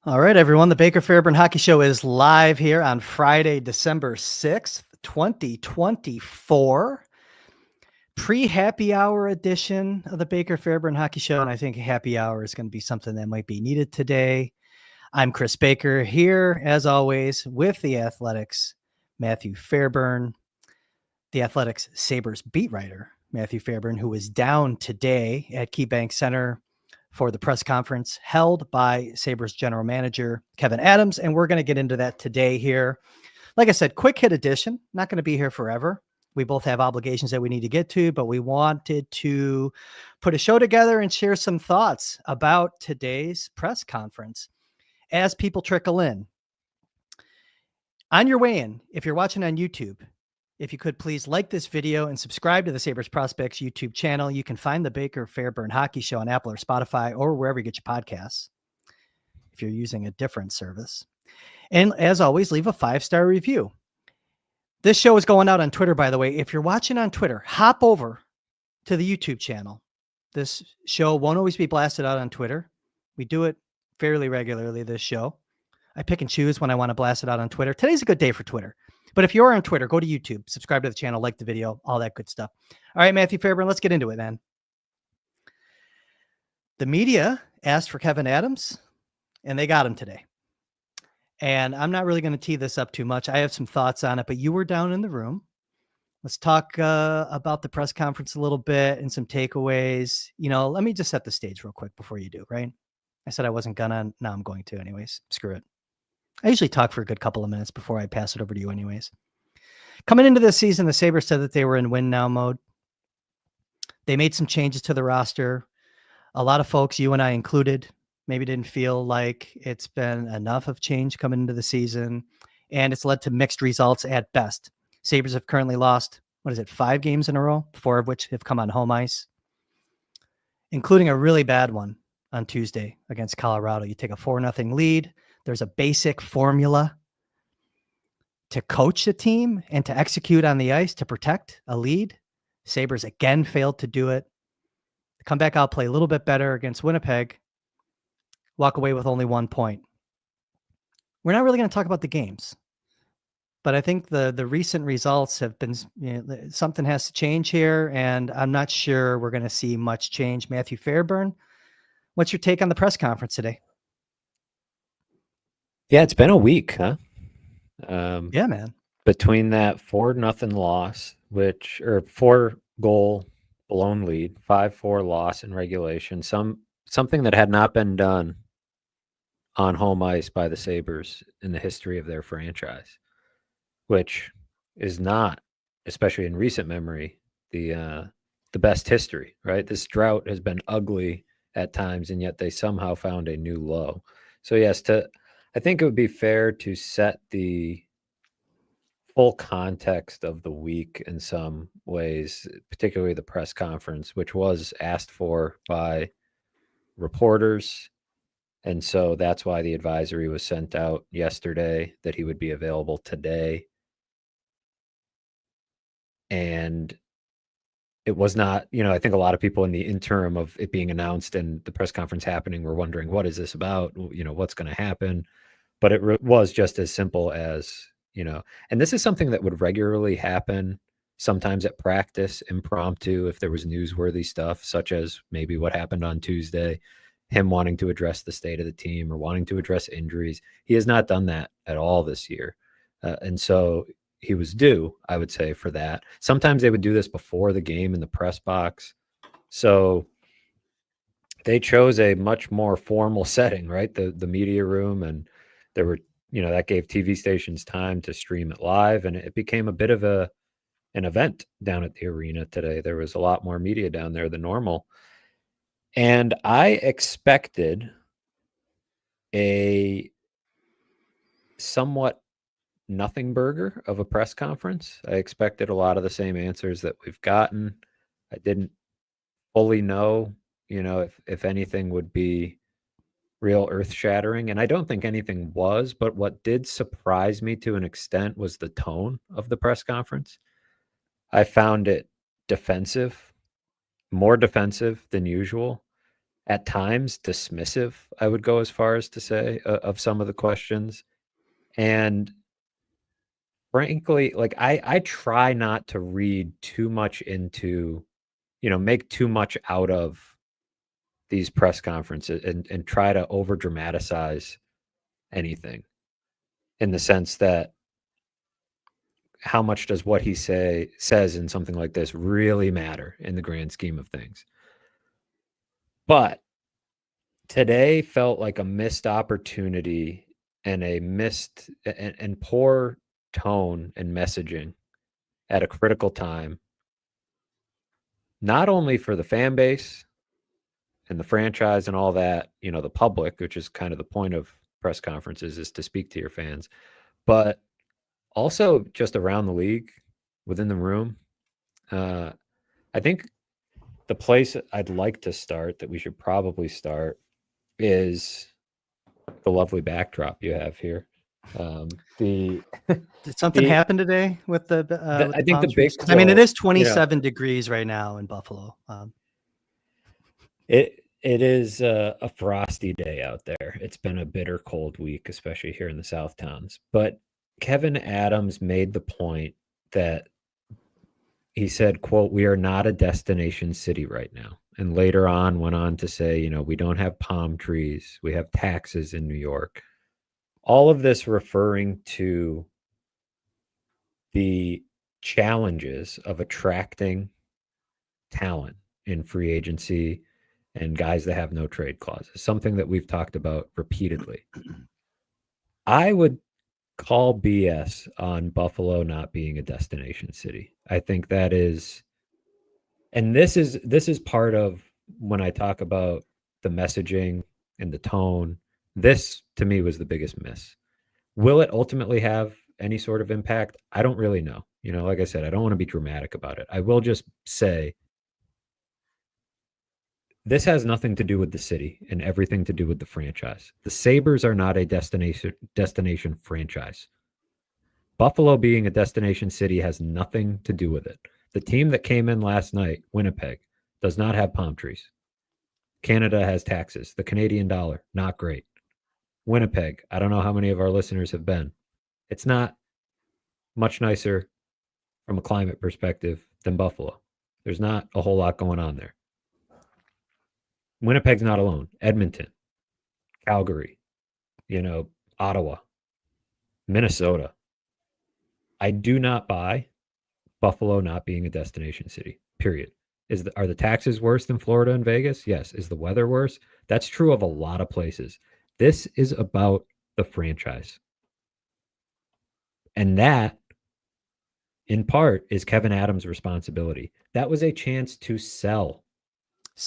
All right, everyone. The Baker Fairburn Hockey Show is live here on Friday, December 6th, 2024. Pre-happy hour edition of the Baker Fairburn Hockey Show. And I think happy hour is going to be something that might be needed today. I'm Kris Baker here, as always, with the Athletics, Matthew Fairburn, the Athletics Sabres beat writer, Matthew Fairburn, who is down today at KeyBank Center for the press conference held by Sabres general manager Kevyn Adams. And we're going to get into that today here. Like I said, quick hit edition, not going to be here forever. We both have obligations that we need to get to, but we wanted to put a show together and share some thoughts about today's press conference as people trickle in. On your way in, if you're watching on YouTube, if you could please like this video and subscribe to the Sabres Prospects YouTube channel. You can find the Baker Fairburn Hockey Show on Apple or Spotify or wherever you get your podcasts if you're using a different service. And as always, leave a 5-star review. This show is going out on Twitter, by the way. If you're watching on Twitter, hop over to the YouTube channel. This show won't always be blasted out on Twitter. We do it fairly regularly, this show. I pick and choose when I want to blast it out on Twitter. Today's a good day for Twitter. But if you're on Twitter, go to YouTube, subscribe to the channel, like the video, all that good stuff. All right, Matthew Fairburn, let's get into it, man. The media asked for Kevyn Adams, and they got him today. And I'm not really going to tee this up too much. I have some thoughts on it, but you were down in the room. Let's talk about the press conference a little bit and some takeaways. Let me just set the stage real quick before you do, right? I said I wasn't gonna. Now I'm going to anyways. Screw it. I usually talk for a good couple of minutes before I pass it over to you anyways. Coming into this season, the Sabres said that they were in win now mode. They made some changes to the roster. A lot of folks, you and I included, maybe didn't feel like it's been enough of change coming into the season, and it's led to mixed results at best. Sabres have currently lost, 5 games in a row, 4 of which have come on home ice, including a really bad one on Tuesday against Colorado. You take a 4-0 lead. There's a basic formula to coach a team and to execute on the ice to protect a lead. Sabres again failed to do it. Come back out, play a little bit better against Winnipeg, walk away with only 1 point. We're not really going to talk about the games, but I think the recent results have been, something has to change here, and I'm not sure we're going to see much change. Matthew Fairburn, what's your take on the press conference today? Yeah, it's been a week, huh? Yeah, man. Between that 4-0 loss, or 4-goal blown lead, 5-4 loss in regulation, something that had not been done on home ice by the Sabres in the history of their franchise, which is not, especially in recent memory, the best history, right? This drought has been ugly at times, and yet they somehow found a new low. So yes, I think it would be fair to set the full context of the week in some ways, particularly the press conference, which was asked for by reporters. And so that's why the advisory was sent out yesterday that he would be available today. And it was not, I think a lot of people in the interim of it being announced and the press conference happening were wondering, what is this about? What's going to happen? But it was just as simple as, and this is something that would regularly happen sometimes at practice, impromptu, if there was newsworthy stuff, such as maybe what happened on Tuesday, him wanting to address the state of the team or wanting to address injuries. He has not done that at all this year. And so he was due, I would say, for that. Sometimes they would do this before the game in the press box. So they chose a much more formal setting, right? The media room, and there were, that gave TV stations time to stream it live, and it became a bit of an event down at the arena today. There was a lot more media down there than normal. And I expected a somewhat nothing burger of a press conference. I expected a lot of the same answers that we've gotten. I didn't fully know, if anything would be real earth-shattering, and I don't think anything was, but what did surprise me to an extent was the tone of the press conference. I found it defensive, more defensive than usual. at times dismissive, I would go as far as to say, of some of the questions. And frankly, like I try not to read too much into, make too much out of these press conferences and try to over dramatize anything, in the sense that how much does what he says in something like this really matter in the grand scheme of things? But today felt like a missed opportunity and a missed and poor tone and messaging at a critical time, not only for the fan base and the franchise and all that, the public, which is kind of the point of press conferences, is to speak to your fans, but also just around the league, within the room. I think the place I'd like to start, that we should probably start, is the lovely backdrop you have here. Did something happen today with the I think the big quote, I mean, it is 27 degrees right now in Buffalo. It is a frosty day out there. It's been a bitter cold week, especially here in the South Towns. But Kevin Adams made the point that he said, quote, "We are not a destination city right now." And later on went on to say, we don't have palm trees. We have taxes in New York. All of this referring to the challenges of attracting talent in free agency and guys that have no trade clauses, something that we've talked about repeatedly. I would call BS on Buffalo not being a destination city. I think that is, and this is part of when I talk about the messaging and the tone. This to me was the biggest miss. Will it ultimately have any sort of impact? I don't really know. Like I said, I don't want to be dramatic about it. I will just say this has nothing to do with the city and everything to do with the franchise. The Sabres are not a destination franchise. Buffalo being a destination city has nothing to do with it. The team that came in last night, Winnipeg, does not have palm trees. Canada has taxes. The Canadian dollar, not great. Winnipeg, I don't know how many of our listeners have been. It's not much nicer from a climate perspective than Buffalo. There's not a whole lot going on there. Winnipeg's not alone. Edmonton, Calgary, Ottawa, Minnesota. I do not buy Buffalo not being a destination city, period. Are the taxes worse than Florida and Vegas? Yes. Is the weather worse? That's true of a lot of places. This is about the franchise. And that, in part, is Kevin Adams' responsibility. That was a chance to sell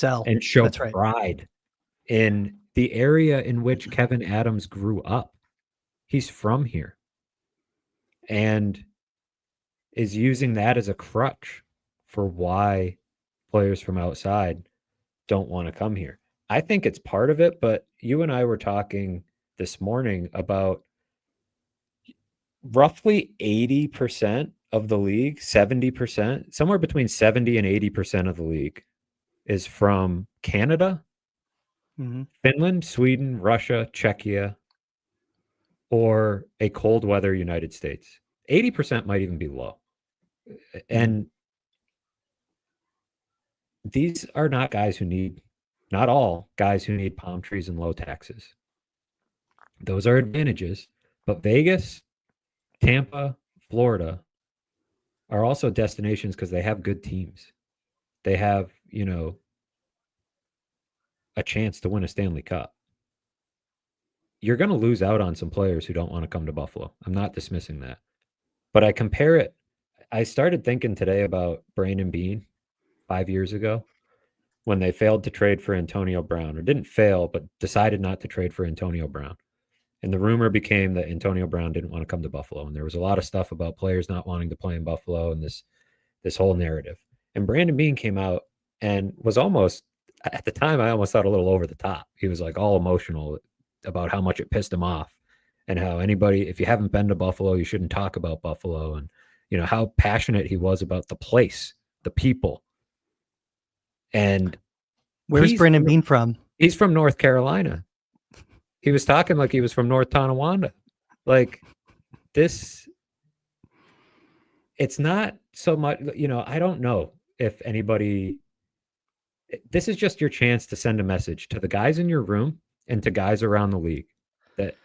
and show pride in the area in which Kevin Adams grew up. He's from here and is using that as a crutch for why players from outside don't want to come here. I think it's part of it, but you and I were talking this morning about roughly 80% of the league, 70%, somewhere between 70 and 80% of the league is from Canada, Finland, Sweden, Russia, Czechia, or a cold weather United States. 80% might even be low. And these are not guys who need, not all guys who need palm trees and low taxes. Those are advantages, but Vegas, Tampa, Florida are also destinations because they have good teams. They have, a chance to win a Stanley Cup. You're going to lose out on some players who don't want to come to Buffalo. I'm not dismissing that. But I compare it. I started thinking today about Brandon Beane 5 years ago when they failed to trade for Antonio Brown, or didn't fail, but decided not to trade for Antonio Brown. And the rumor became that Antonio Brown didn't want to come to Buffalo. And there was a lot of stuff about players not wanting to play in Buffalo and this whole narrative. And Brandon Beane came out and was almost, at the time, I almost thought a little over the top. He was like all emotional about how much it pissed him off and how anybody, if you haven't been to Buffalo, you shouldn't talk about Buffalo, and, how passionate he was about the place, the people. And where's Brandon Beane from? He's from North Carolina. He was talking like he was from North Tonawanda. Like this, it's not so much, I don't know if anybody, this is just your chance to send a message to the guys in your room and to guys around the league that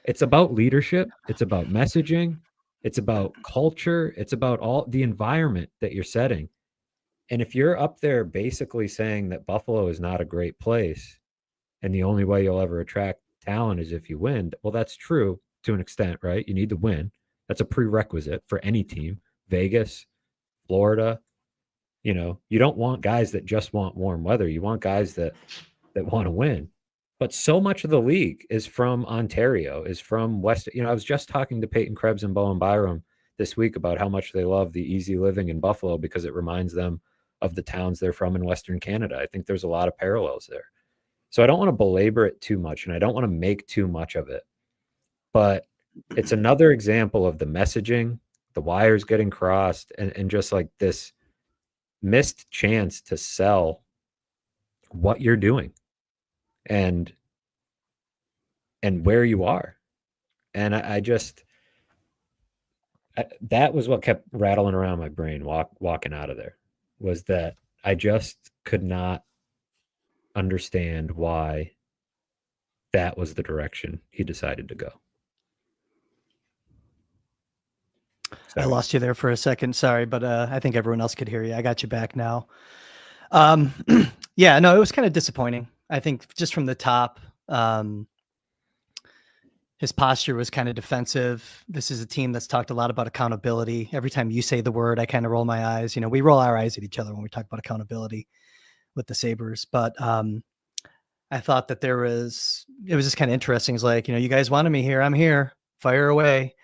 it's about leadership. It's about messaging. It's about culture. It's about all the environment that you're setting. And if you're up there basically saying that Buffalo is not a great place and the only way you'll ever attract talent is if you win, well, that's true to an extent, right? You need to win. That's a prerequisite for any team. Vegas, Florida, you don't want guys that just want warm weather. You want guys that want to win. But so much of the league is from Ontario, is from West. I was just talking to Peyton Krebs and Bowen Byram this week about how much they love the easy living in Buffalo because it reminds them of the towns they're from in Western Canada. I think there's a lot of parallels there. So I don't want to belabor it too much, and I don't want to make too much of it. But it's another example of the messaging, the wires getting crossed, and just like this missed chance to sell what you're doing and where you are. And I that was what kept rattling around my brain walking out of there, was that I just could not understand why that was the direction he decided to go. Sorry. I lost you there for a second. Sorry, but I think everyone else could hear you. I got you back now. Yeah, no, it was kind of disappointing. I think just from the top, his posture was kind of defensive. This is a team that's talked a lot about accountability. Every time you say the word, I kind of roll my eyes. We roll our eyes at each other when we talk about accountability with the Sabres. But I thought that it was just kind of interesting. It's like, you guys wanted me here. I'm here. Fire away.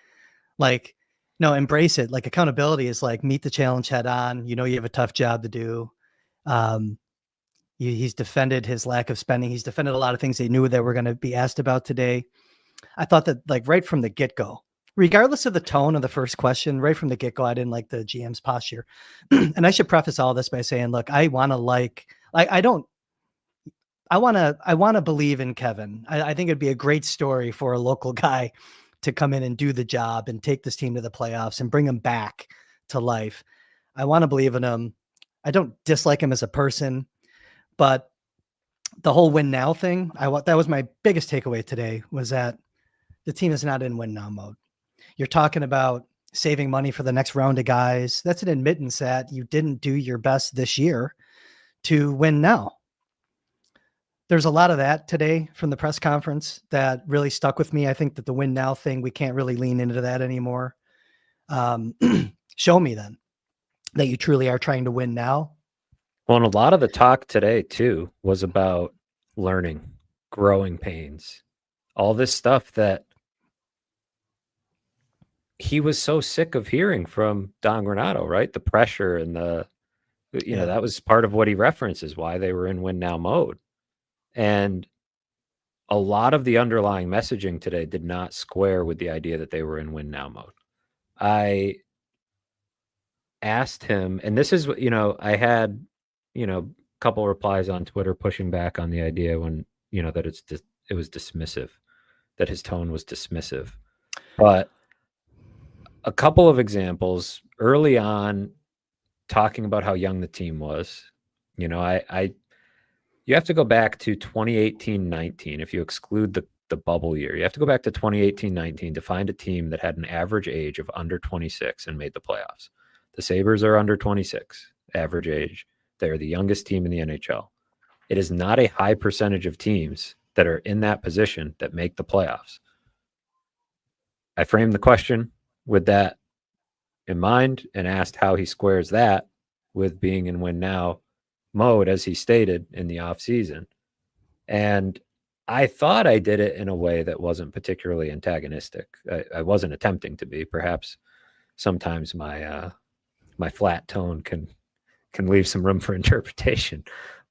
Like, no, embrace it. Like, accountability is like meet the challenge head on. You have a tough job to do. He's defended his lack of spending. He's defended a lot of things they knew that were going to be asked about today. I thought that, like, right from the get-go, regardless of the tone of the first question, right from the get-go, I didn't like the GM's posture. And I should preface all this by saying, look, I want to believe in Kevin. I think it'd be a great story for a local guy to come in and do the job and take this team to the playoffs and bring him back to life. I want to believe in him. I don't dislike him as a person, but the whole win now thing, that was my biggest takeaway today, was that the team is not in win now mode. You're talking about saving money for the next round of guys. That's an admittance that you didn't do your best this year to win now. There's a lot of that today from the press conference that really stuck with me. I think that the win now thing, we can't really lean into that anymore. Show me then that you truly are trying to win now. Well, and a lot of the talk today too was about learning, growing pains, all this stuff that he was so sick of hearing from Don Granato, right? The pressure and that was part of what he references, why they were in win now mode. And a lot of the underlying messaging today did not square with the idea that they were in win now mode. I asked him, and this is, I had, a couple of replies on Twitter pushing back on the idea when, that it was dismissive, that his tone was dismissive. But a couple of examples early on, talking about how young the team was, you have to go back to 2018-19. If you exclude the bubble year, you have to go back to 2018-19 to find a team that had an average age of under 26 and made the playoffs. The Sabres are under 26 average age. They're the youngest team in the NHL. It is not a high percentage of teams that are in that position that make the playoffs. I framed the question with that in mind and asked how he squares that with being in win now mode, as he stated in the offseason. And I thought I did it in a way that wasn't particularly antagonistic. I wasn't attempting to be. Perhaps sometimes my flat tone can leave some room for interpretation.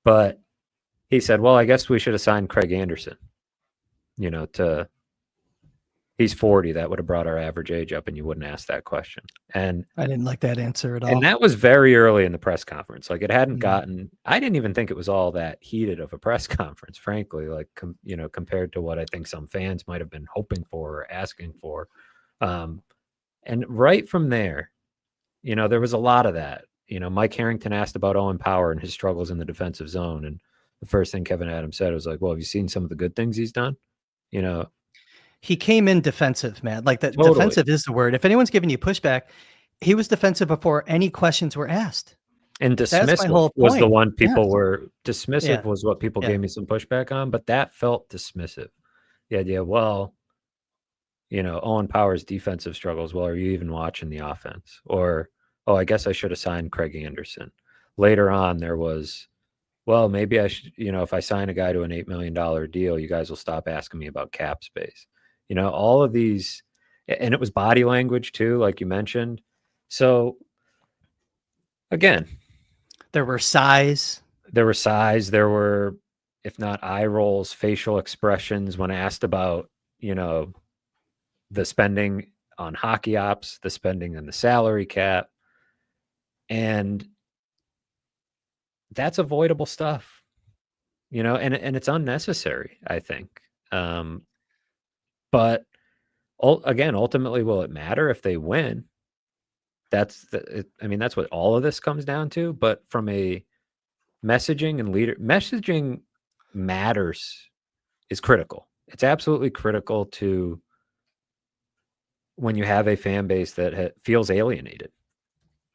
But he said, well, I guess we should assign Craig Anderson, to He's 40. That would have brought our average age up, and you wouldn't ask that question. And I didn't like that answer at all. and that was very early in the press conference. Like, it hadn't Mm. gotten. I didn't even think it was all that heated of a press conference, frankly. Like, compared to what I think some fans might have been hoping for or asking for. And right from there, there was a lot of that. Mike Harrington asked about Owen Power and his struggles in the defensive zone, and the first thing Kevin Adams said was like, "Well, have you seen some of the good things he's done?" He came in defensive, man. Like that, Totally. defensive is the word. If anyone's giving you pushback, he was defensive before any questions were asked. And That's my dismissive whole was the point. one people Yes. were dismissive Yeah. was what people Yeah. gave me some pushback on, but that felt dismissive. The idea, well, Owen Power's defensive struggles. Well, are you even watching the offense? Or, oh, I guess I should have signed Craig Anderson. Later on, there was, well, maybe I should, if I sign a guy to an $8 million deal, you guys will stop asking me about cap space. All of these, and it was body language too, like you mentioned. So again, there were sighs. There were, if not eye rolls, facial expressions when asked about, the spending on hockey ops, the spending on the salary cap. And that's avoidable stuff, and it's unnecessary, I think. But again, ultimately, will it matter if they win? That's what all of this comes down to. But from a messaging matters, is critical. It's absolutely critical to when you have a fan base that feels alienated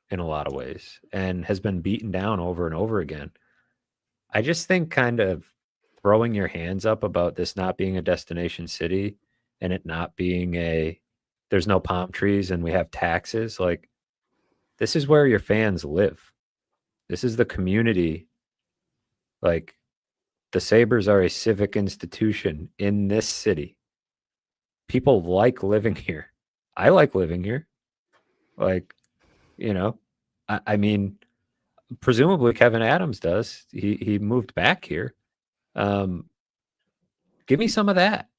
in a lot of ways and has been beaten down over and over again. I just think kind of throwing your hands up about this not being a destination city and it not being there's no palm trees and we have taxes. Like, this is where your fans live. This is the community. Like, the Sabres are a civic institution in this city. People like living here. I like living here. Like, I mean, presumably Kevin Adams does. He moved back here. Give me some of that.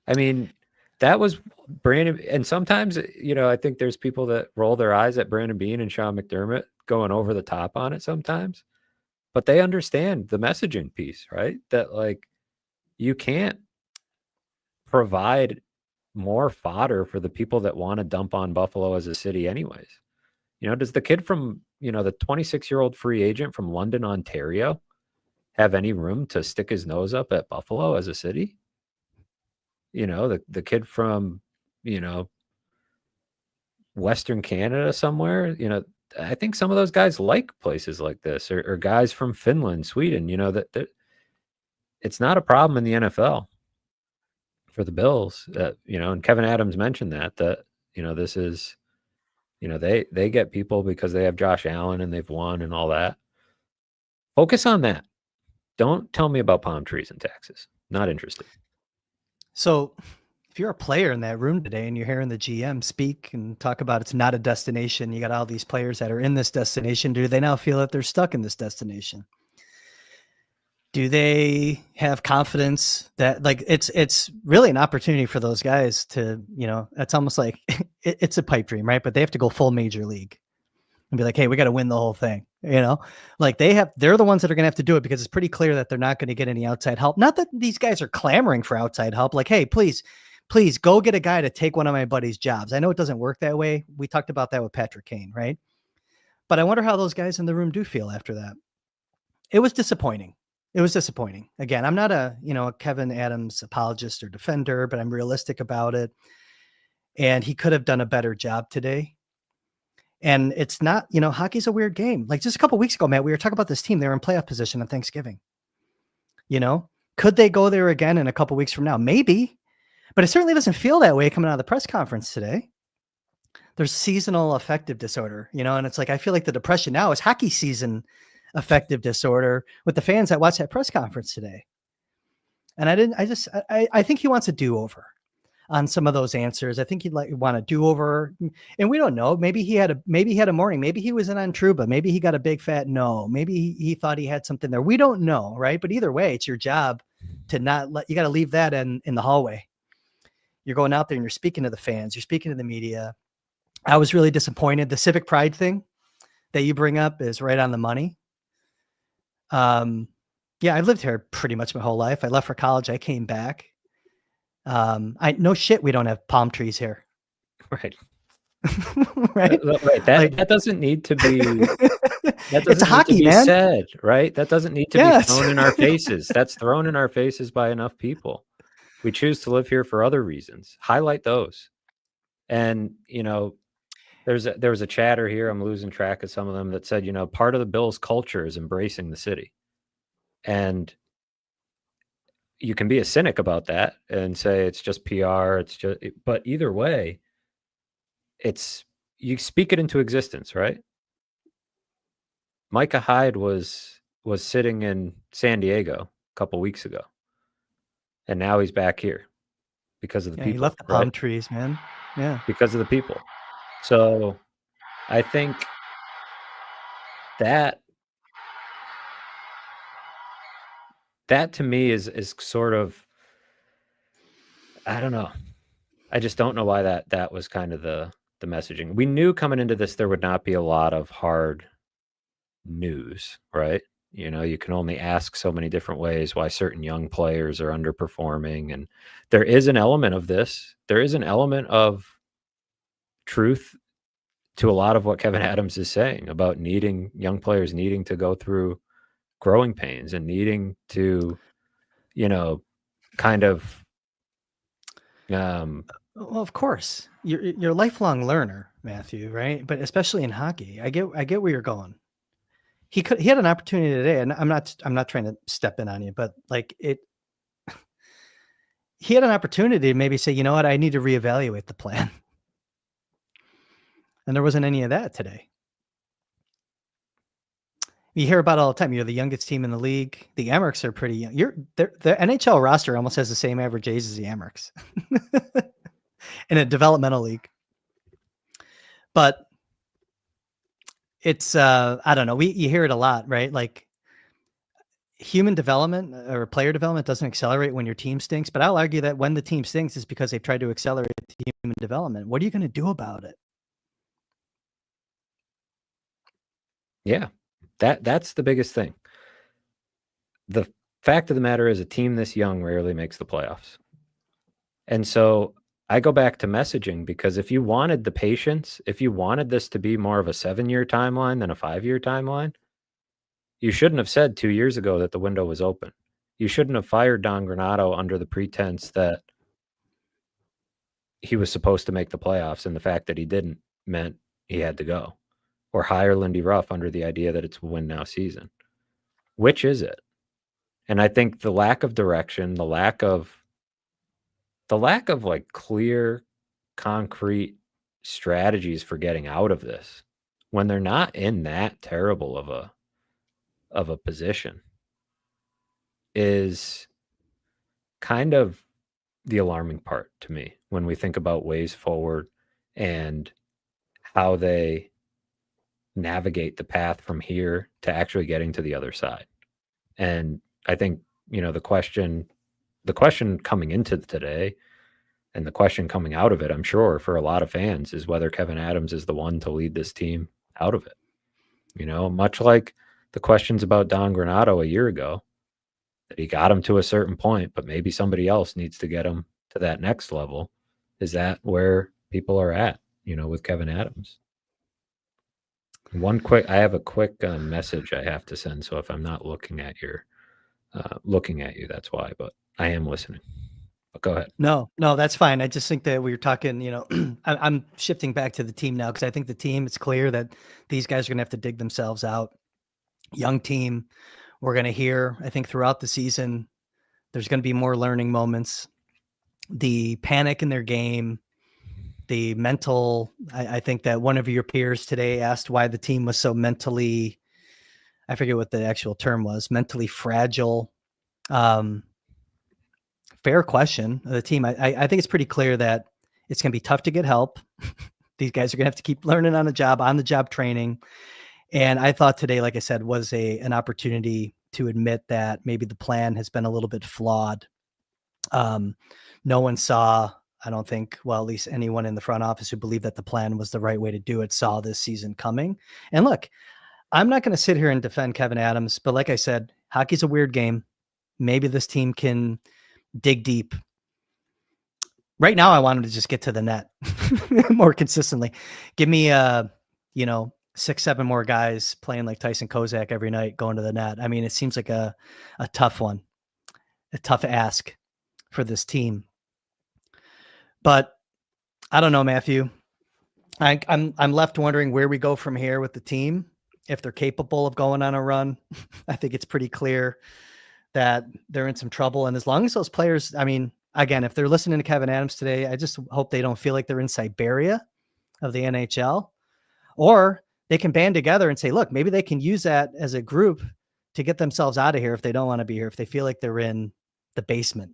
I mean, that was Brandon. And sometimes, I think there's people that roll their eyes at Brandon Beane and Sean McDermott going over the top on it sometimes. But they understand the messaging piece, right? That, like, you can't provide more fodder for the people that want to dump on Buffalo as a city anyways. Does the kid from, the 26-year-old free agent from London, Ontario, have any room to stick his nose up at Buffalo as a city? The kid from, Western Canada somewhere, I think some of those guys like places like this, or guys from Finland, Sweden, that it's not a problem in the NFL for the Bills. And Kevin Adams mentioned that this is, they get people because they have Josh Allen and they've won and all that. Focus on that. Don't tell me about palm trees and taxes. Not interested. So if you're a player in that room today and you're hearing the GM speak and talk about it's not a destination, you got all these players that are in this destination. Do they now feel that they're stuck in this destination? Do they have confidence that, like, it's really an opportunity for those guys to, it's almost like it's a pipe dream, right? But they have to go full major league and be like, hey, we got to win the whole thing. Like they're the ones that are going to have to do it because it's pretty clear that they're not going to get any outside help. Not that these guys are clamoring for outside help. Like, hey, please go get a guy to take one of my buddy's jobs. I know it doesn't work that way. We talked about that with Patrick Kane, right? But I wonder how those guys in the room do feel after that. It was disappointing. Again, I'm not a Kevin Adams apologist or defender, but I'm realistic about it. And he could have done a better job today. And it's not, hockey's a weird game. Like just a couple of weeks ago, Matt, we were talking about this team. They were in playoff position on Thanksgiving. Could they go there again in a couple of weeks from now? Maybe, but it certainly doesn't feel that way coming out of the press conference today. There's seasonal affective disorder, and it's like, I feel like the depression now is hockey season affective disorder with the fans that watched that press conference today. And I think he wants a do-over on some of those answers. I think he'd want a do-over, and we don't know. Maybe he had a morning. Maybe he was in on Truba. Maybe he got a big fat no. Maybe he thought he had something there. We don't know, right? But either way, it's your job to not you got to leave that in the hallway. You're going out there and you're speaking to the fans, you're speaking to the media. I was really disappointed. The civic pride thing that you bring up is right on the money. Yeah, I've lived here pretty much my whole life. I left for college. I came back. No shit, we don't have palm trees here. Right. Right. Right. That doesn't need to be. That doesn't it's hockey, need to be man. said, right? That doesn't need to be thrown in our faces. That's thrown in our faces by enough people. We choose to live here for other reasons. Highlight those. And, there was a chatter here, I'm losing track of some of them, that said, part of the Bills culture is embracing the city. And you can be a cynic about that and say it's just PR, but either way, you speak it into existence, right? Micah Hyde was sitting in San Diego a couple weeks ago, and now he's back here because of the people. He left the palm trees, man. Yeah, because of the people. So I think that to me is sort of, I don't know. I just don't know why that was kind of the messaging. We knew coming into this there would not be a lot of hard news, right? You can only ask so many different ways why certain young players are underperforming. And there is an element of this. There is an element of truth to a lot of what Kevin Adams is saying about young players needing to go through growing pains and needing to, kind of. Well, of course, you're a lifelong learner, Matthew, right? But especially in hockey, I get where you're going. He had an opportunity today, and I'm not trying to step in on you, but he had an opportunity to maybe say, you know what, I need to reevaluate the plan. And there wasn't any of that today. You hear about it all the time. You're the youngest team in the league. The Amerks are pretty young. The NHL roster almost has the same average age as the Amerks in a developmental league. But it's I don't know. You hear it a lot, right? Like human development or player development doesn't accelerate when your team stinks. But I'll argue that when the team stinks is because they've tried to accelerate human development. What are you going to do about it? Yeah, that's the biggest thing. The fact of the matter is a team this young rarely makes the playoffs. And so I go back to messaging, because if you wanted the patience, if you wanted this to be more of a 7-year timeline than a 5-year timeline, you shouldn't have said 2 years ago that the window was open. You shouldn't have fired Don Granato under the pretense that he was supposed to make the playoffs, and the fact that he didn't meant he had to go. Or hire Lindy Ruff under the idea that it's a win now season. Which is it? And I think the lack of direction, the lack of like clear, concrete strategies for getting out of this, when they're not in that terrible of a position, is kind of the alarming part to me when we think about ways forward and how they navigate the path from here to actually getting to the other side. And I think, the question coming into today, and the question coming out of it, I'm sure for a lot of fans, is whether Kevin Adams is the one to lead this team out of it. Much like the questions about Don Granato a year ago, that he got him to a certain point, but maybe somebody else needs to get him to that next level. Is that where people are at, with Kevin Adams? I have a quick message I have to send. So if I'm not looking at you, that's why, but I am listening. But go ahead. No, that's fine. I just think that we were talking, I'm shifting back to the team now, because I think the team, it's clear that these guys are going to have to dig themselves out. Young team. We're going to hear, I think, throughout the season, there's going to be more learning moments. The panic in their game, the mental, I think that one of your peers today asked why the team was so mentally, I forget what the actual term was, mentally fragile. Fair question. The team, I think it's pretty clear that it's going to be tough to get help. These guys are going to have to keep learning on the job training. And I thought today, like I said, was an opportunity to admit that maybe the plan has been a little bit flawed. No one saw I don't think, well, at least anyone in the front office who believed that the plan was the right way to do it saw this season coming. And look, I'm not going to sit here and defend Kevin Adams, but like I said, hockey's a weird game. Maybe this team can dig deep. Right now, I want him to just get to the net more consistently. Give me, 6-7 more guys playing like Tyson Kozak every night going to the net. I mean, it seems like a tough one, a tough ask for this team. But I don't know, Matthew. I'm left wondering where we go from here with the team, if they're capable of going on a run. I think it's pretty clear that they're in some trouble. And as long as those players, I mean, again, if they're listening to Kevin Adams today, I just hope they don't feel like they're in Siberia of the NHL, or they can band together and say, look, maybe they can use that as a group to get themselves out of here if they don't want to be here, if they feel like they're in the basement.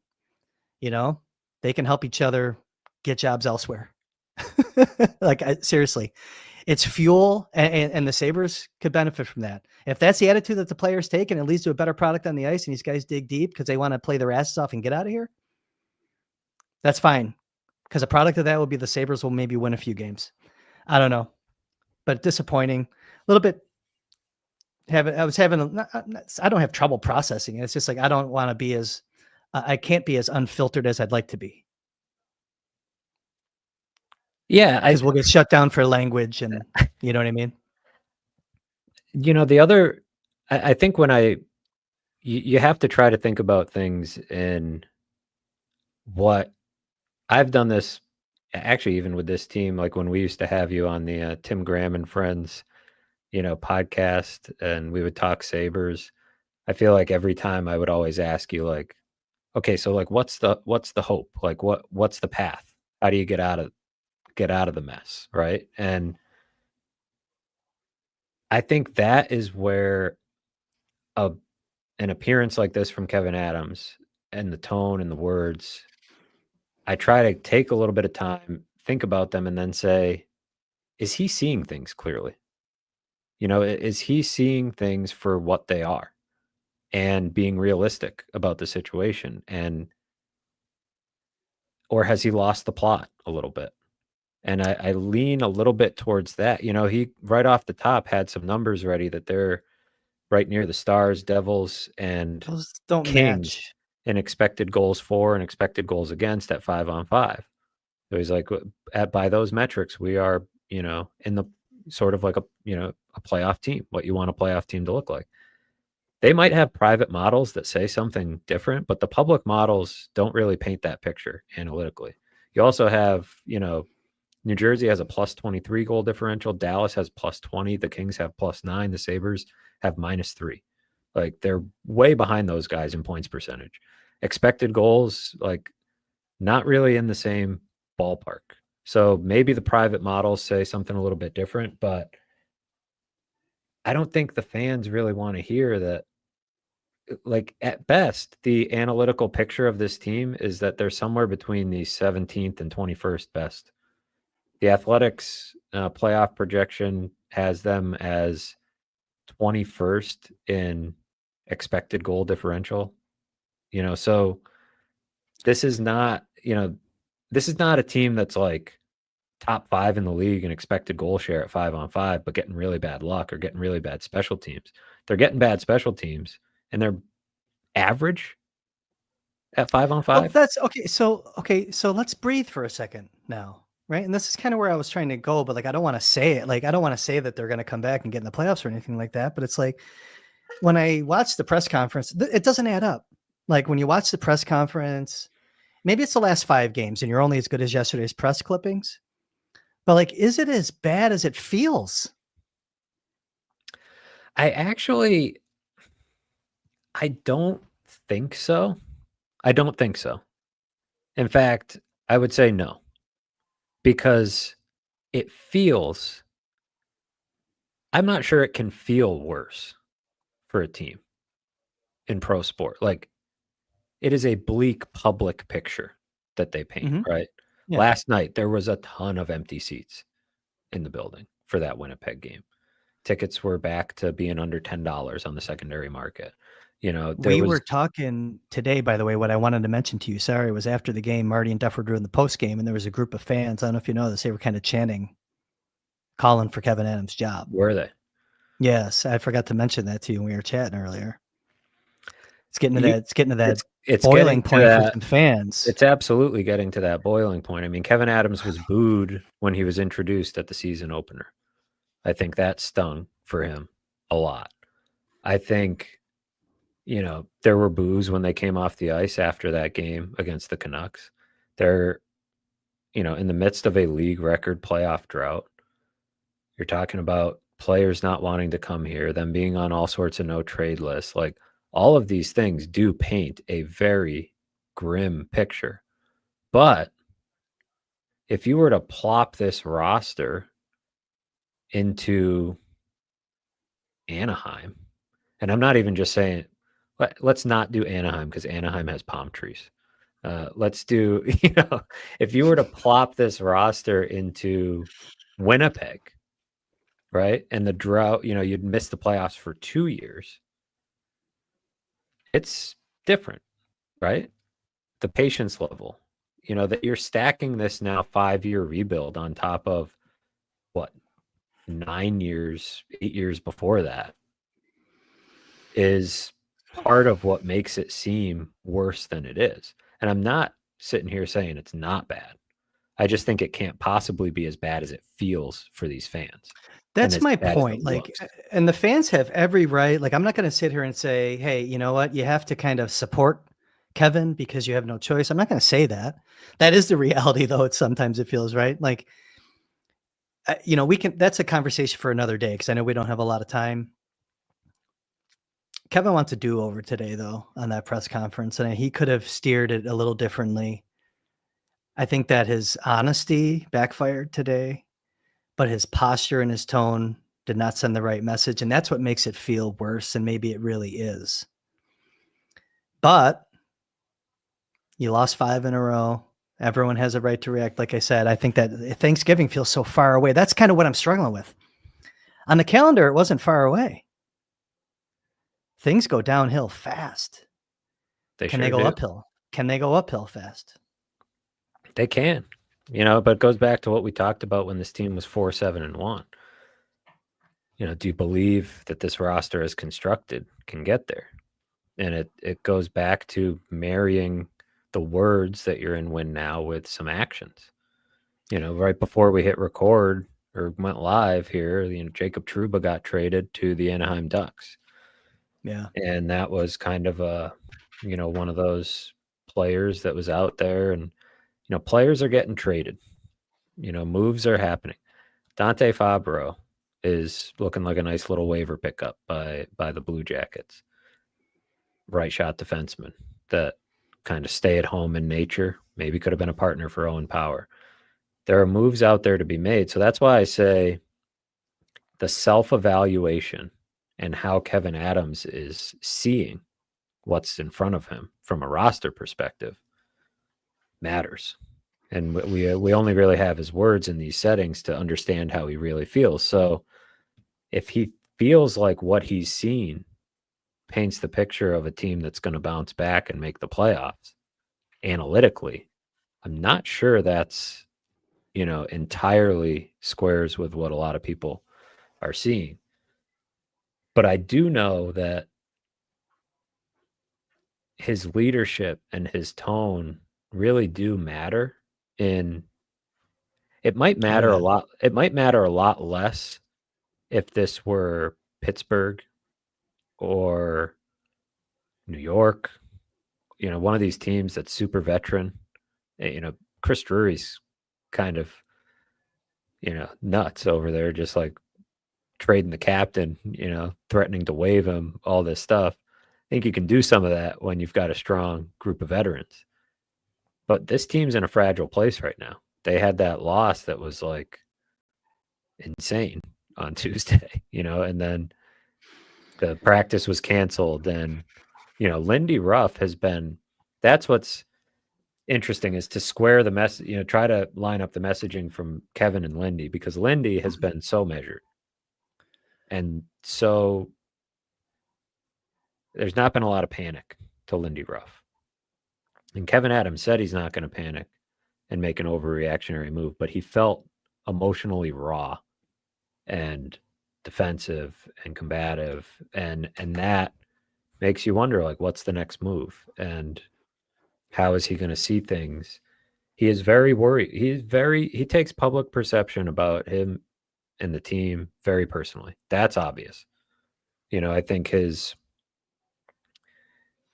They can help each other get jobs elsewhere. Seriously, it's fuel, and the Sabres could benefit from that. If that's the attitude that the players take and it leads to a better product on the ice and these guys dig deep because they want to play their asses off and get out of here, that's fine. Because a product of that will be the Sabres will maybe win a few games. I don't know, but disappointing. A little bit. I don't have trouble processing it. It's just like I don't want to be as I can't be as unfiltered as I'd like to be. Yeah, because we'll get shut down for language, and you know what I mean. The other, I think when you have to try to think about things in what I've done this actually even with this team, like when we used to have you on the Tim Graham and Friends, podcast, and we would talk Sabres. I feel like every time I would always ask you like, okay, so like what's the hope? Like what's the path? How do you get out of the mess, right? And I think that is where an appearance like this from Kevin Adams and the tone and the words, I try to take a little bit of time, think about them, and then say, is he seeing things clearly? Is he seeing things for what they are and being realistic about the situation? Or has he lost the plot a little bit? And I lean a little bit towards that. He right off the top had some numbers ready that they're right near the Stars, Devils, and Those don't Kings match. in expected goals for and expected goals against at 5-on-5. So he's like, by those metrics, we are, in the sort of like a playoff team, what you want a playoff team to look like. They might have private models that say something different, but the public models don't really paint that picture analytically. You also have, New Jersey has a +23 goal differential. Dallas has +20. The Kings have +9. The Sabres have -3. Like they're way behind those guys in points percentage. Expected goals, like not really in the same ballpark. So maybe the private models say something a little bit different, but I don't think the fans really want to hear that. Like at best, the analytical picture of this team is that they're somewhere between the 17th and 21st best. The Athletics playoff projection has them as 21st in expected goal differential. So this is not a team that's like top 5 in the league and expected goal share at 5-on-5, but getting really bad luck or getting really bad special teams. They're getting bad special teams and they're average at 5-on-5. Well, that's okay. So let's breathe for a second now. Right. And this is kind of where I was trying to go, but like, I don't want to say it. Like, I don't want to say that they're going to come back and get in the playoffs or anything like that. But it's like, when I watch the press conference, it doesn't add up. Like when you watch the press conference, maybe it's the last 5 games and you're only as good as yesterday's press clippings, but like, is it as bad as it feels? I don't think so. I don't think so. In fact, I would say no. Because it feels, I'm not sure it can feel worse for a team in pro sport. Like it is a bleak public picture that they paint, right? Yeah. Last night, there was a ton of empty seats in the building for that Winnipeg game. Tickets were back to being under $10 on the secondary market. We were talking today, by the way, what I wanted to mention to you, sorry, was after the game, Marty and Duff were doing the post game, and there was a group of fans. I don't know if you know this. They were kind of chanting, calling for Kevyn Adams' job. Were they? Yes, I forgot to mention that to you when we were chatting earlier. It's getting to that boiling point for some fans. It's absolutely getting to that boiling point. I mean, Kevyn Adams was booed when he was introduced at the season opener. I think that stung for him a lot. I think, there were boos when they came off the ice after that game against the Canucks. They're, in the midst of a league record playoff drought. You're talking about players not wanting to come here, them being on all sorts of no trade lists. Like, all of these things do paint a very grim picture. But if you were to plop this roster into Anaheim, and I'm not even just saying, let's not do Anaheim because Anaheim has palm trees. Let's do, if you were to plop this roster into Winnipeg, right? And the drought, you'd miss the playoffs for 2 years. It's different, right? The patience level, that you're stacking this now 5-year rebuild on top of what, 9 years, 8 years before that is part of what makes it seem worse than it is. And I'm not sitting here saying it's not bad. I just think it can't possibly be as bad as it feels for these fans. That's my point. Like, and the fans have every right. Like, I'm not going to sit here and say, hey, you know what? You have to kind of support Kevyn because you have no choice. I'm not going to say that. That is the reality, though. Sometimes it feels right. Like, that's a conversation for another day because I know we don't have a lot of time. Kevyn wants a do-over today, though, on that press conference, and he could have steered it a little differently. I think that his honesty backfired today, but his posture and his tone did not send the right message, and that's what makes it feel worse than maybe it really is. But you lost 5 in a row. Everyone has a right to react. Like I said, I think that Thanksgiving feels so far away. That's kind of what I'm struggling with. On the calendar, it wasn't far away. Things go downhill fast. Can they go uphill? Can they go uphill fast? They can, but it goes back to what we talked about when this team was 4-7-1. Do you believe that this roster as constructed can get there? And it goes back to marrying the words that you're in win now with some actions. Right before we hit record or went live here, Jacob Trouba got traded to the Anaheim Ducks. Yeah. And that was kind of one of those players that was out there, and, players are getting traded, moves are happening. Dante Fabro is looking like a nice little waiver pickup by the Blue Jackets. Right shot defenseman that kind of stay at home in nature, maybe could have been a partner for Owen Power. There are moves out there to be made. So that's why I say the self-evaluation and how Kevyn Adams is seeing what's in front of him from a roster perspective matters. And we only really have his words in these settings to understand how he really feels. So if he feels like what he's seen paints the picture of a team that's going to bounce back and make the playoffs analytically, I'm not sure that's, entirely squares with what a lot of people are seeing. But I do know that his leadership and his tone really do matter. It might matter a lot. It might matter a lot less if this were Pittsburgh or New York, one of these teams that's super veteran. Chris Drury's kind of, nuts over there, just like trading the captain, threatening to waive him, all this stuff. I think you can do some of that when you've got a strong group of veterans. But this team's in a fragile place right now. They had that loss that was like insane on Tuesday, and then the practice was canceled. And, Lindy Ruff has been, that's what's interesting, is to square the message, try to line up the messaging from Kevyn and Lindy, because Lindy has been so measured and so there's not been a lot of panic to Lindy Ruff. And Kevin Adams said he's not going to panic and make an overreactionary move, but he felt emotionally raw and defensive and combative, and that makes you wonder, like, what's the next move and how is he going to see things? He is very worried. He takes public perception about him and the team very personally. That's obvious. I think he's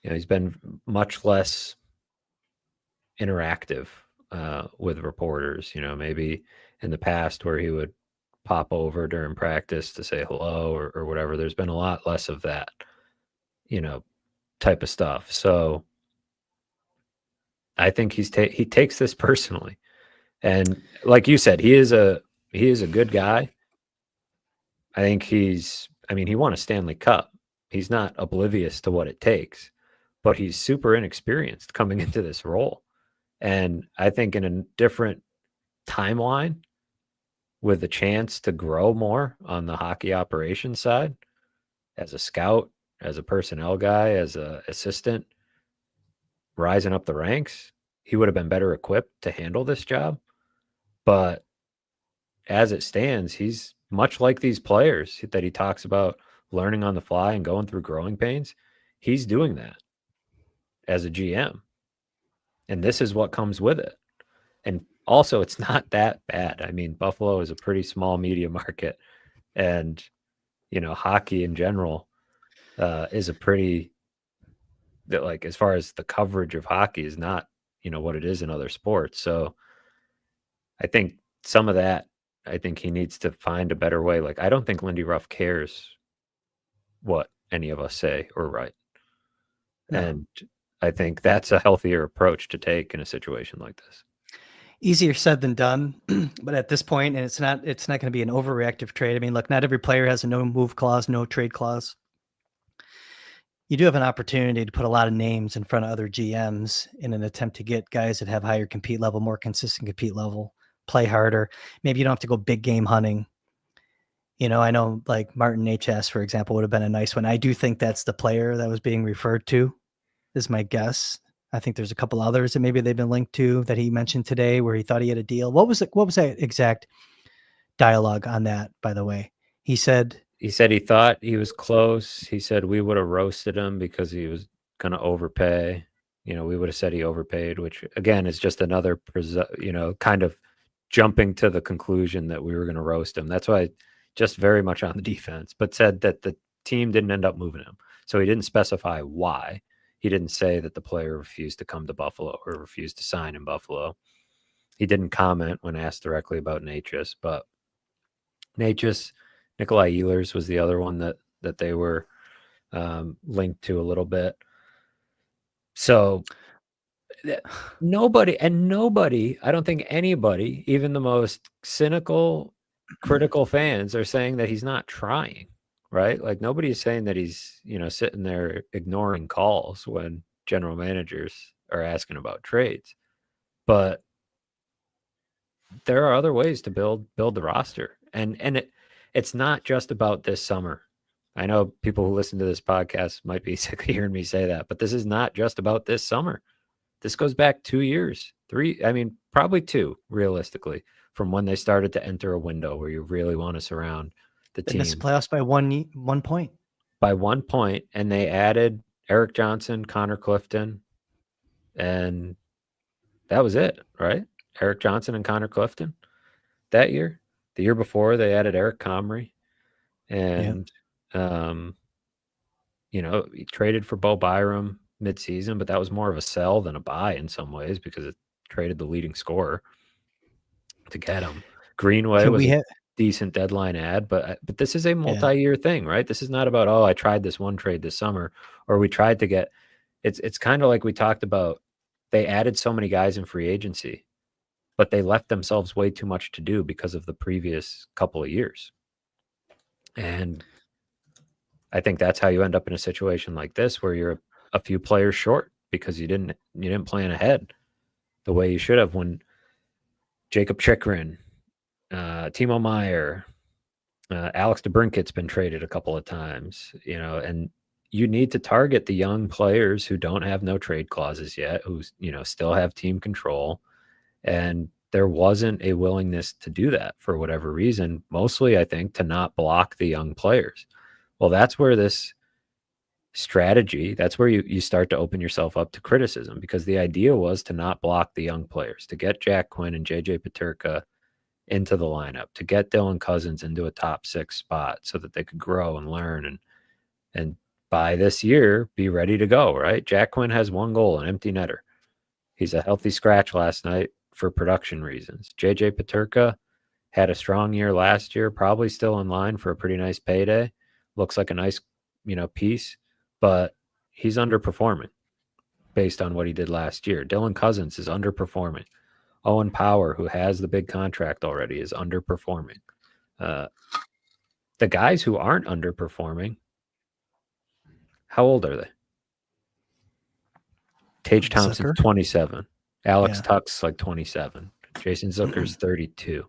been much less interactive with reporters. Maybe in the past where he would pop over during practice to say hello or whatever. There's been a lot less of that, type of stuff. So I think he takes this personally, and like you said, he is a good guy. I think he won a Stanley Cup. He's not oblivious to what it takes, but he's super inexperienced coming into this role. And I think in a different timeline with a chance to grow more on the hockey operations side as a scout, as a personnel guy, as an assistant, rising up the ranks, he would have been better equipped to handle this job. But as it stands, he's much like these players that he talks about learning on the fly and going through growing pains. He's doing that as a GM. And this is what comes with it. And also, it's not that bad. I mean, Buffalo is a pretty small media market. And, hockey in general is a pretty, like, as far as the coverage of hockey is not, what it is in other sports. So I think some of that, I think he needs to find a better way. Like, I don't think Lindy Ruff cares what any of us say or write. No. And I think that's a healthier approach to take in a situation like this. Easier said than done, but at this point, and it's not going to be an overreactive trade. I mean, look, not every player has a no move clause, no trade clause. You do have an opportunity to put a lot of names in front of other GMs in an attempt to get guys that have higher compete level, more consistent compete level, play harder. Maybe you don't have to go big game hunting. I know like Martin HS, for example, would have been a nice one. I do think that's the player that was being referred to, is my guess. I think there's a couple others that maybe they've been linked to that he mentioned today where he thought he had a deal. What was that exact dialogue on that, by the way? He said he thought he was close. He said we would have roasted him because he was going to overpay. We would have said he overpaid, which again is just another, kind of jumping to the conclusion that we were going to roast him. That's why just very much on the defense, but said that the team didn't end up moving him. So he didn't specify why. He didn't say that the player refused to come to Buffalo or refused to sign in Buffalo. He didn't comment when asked directly about Natchez, but Natchez, Nikolai Ehlers was the other one that they were linked to a little bit. So nobody, I don't think anybody, even the most cynical, critical fans, are saying that he's not trying. Right? Like nobody's saying that he's, sitting there ignoring calls when general managers are asking about trades. But there are other ways to build the roster. And it's not just about this summer. I know people who listen to this podcast might be sick of hearing me say that, but this is not just about this summer. This goes back 2 years, 3, probably 2, realistically, from when they started to enter a window where you really want to surround the team. Missed the playoffs by one point. By 1 point, and they added Erik Johnson, Connor Clifton, and that was it, right? Erik Johnson and Connor Clifton that year. The year before, they added Eric Comrie, and he traded for Bo Byram midseason, but that was more of a sell than a buy in some ways because it traded the leading scorer to get him. Greenway was a decent deadline ad, but this is a multi-year thing, right? This is not about, I tried this one trade this summer, or we tried to get. It's kind of like we talked about. They added so many guys in free agency, but they left themselves way too much to do because of the previous couple of years. And I think that's how you end up in a situation like this, where you're a few players short because you didn't plan ahead the way you should have. When Jacob Chikrin, Timo Meier, Alex DeBrincat's been traded a couple of times, and you need to target the young players who don't have no trade clauses yet, who, still have team control. And there wasn't a willingness to do that for whatever reason, mostly, I think, to not block the young players. Well, that's where this strategy, that's where you start to open yourself up to criticism, because the idea was to not block the young players, to get Jack Quinn and JJ Peterka into the lineup, to get Dylan Cousins into a top 6 spot so that they could grow and learn and by this year be ready to go, right? Jack Quinn has 1 goal, an empty netter. He's a healthy scratch last night for production reasons. JJ Peterka had a strong year last year, probably still in line for a pretty nice payday. Looks like a nice, piece, but he's underperforming based on what he did last year. Dylan Cousins is underperforming. Owen Power, who has the big contract already, is underperforming. The guys who aren't underperforming, how old are they? Tage Thompson's 27. Alex Tuck's like 27. Jason Zucker's 32.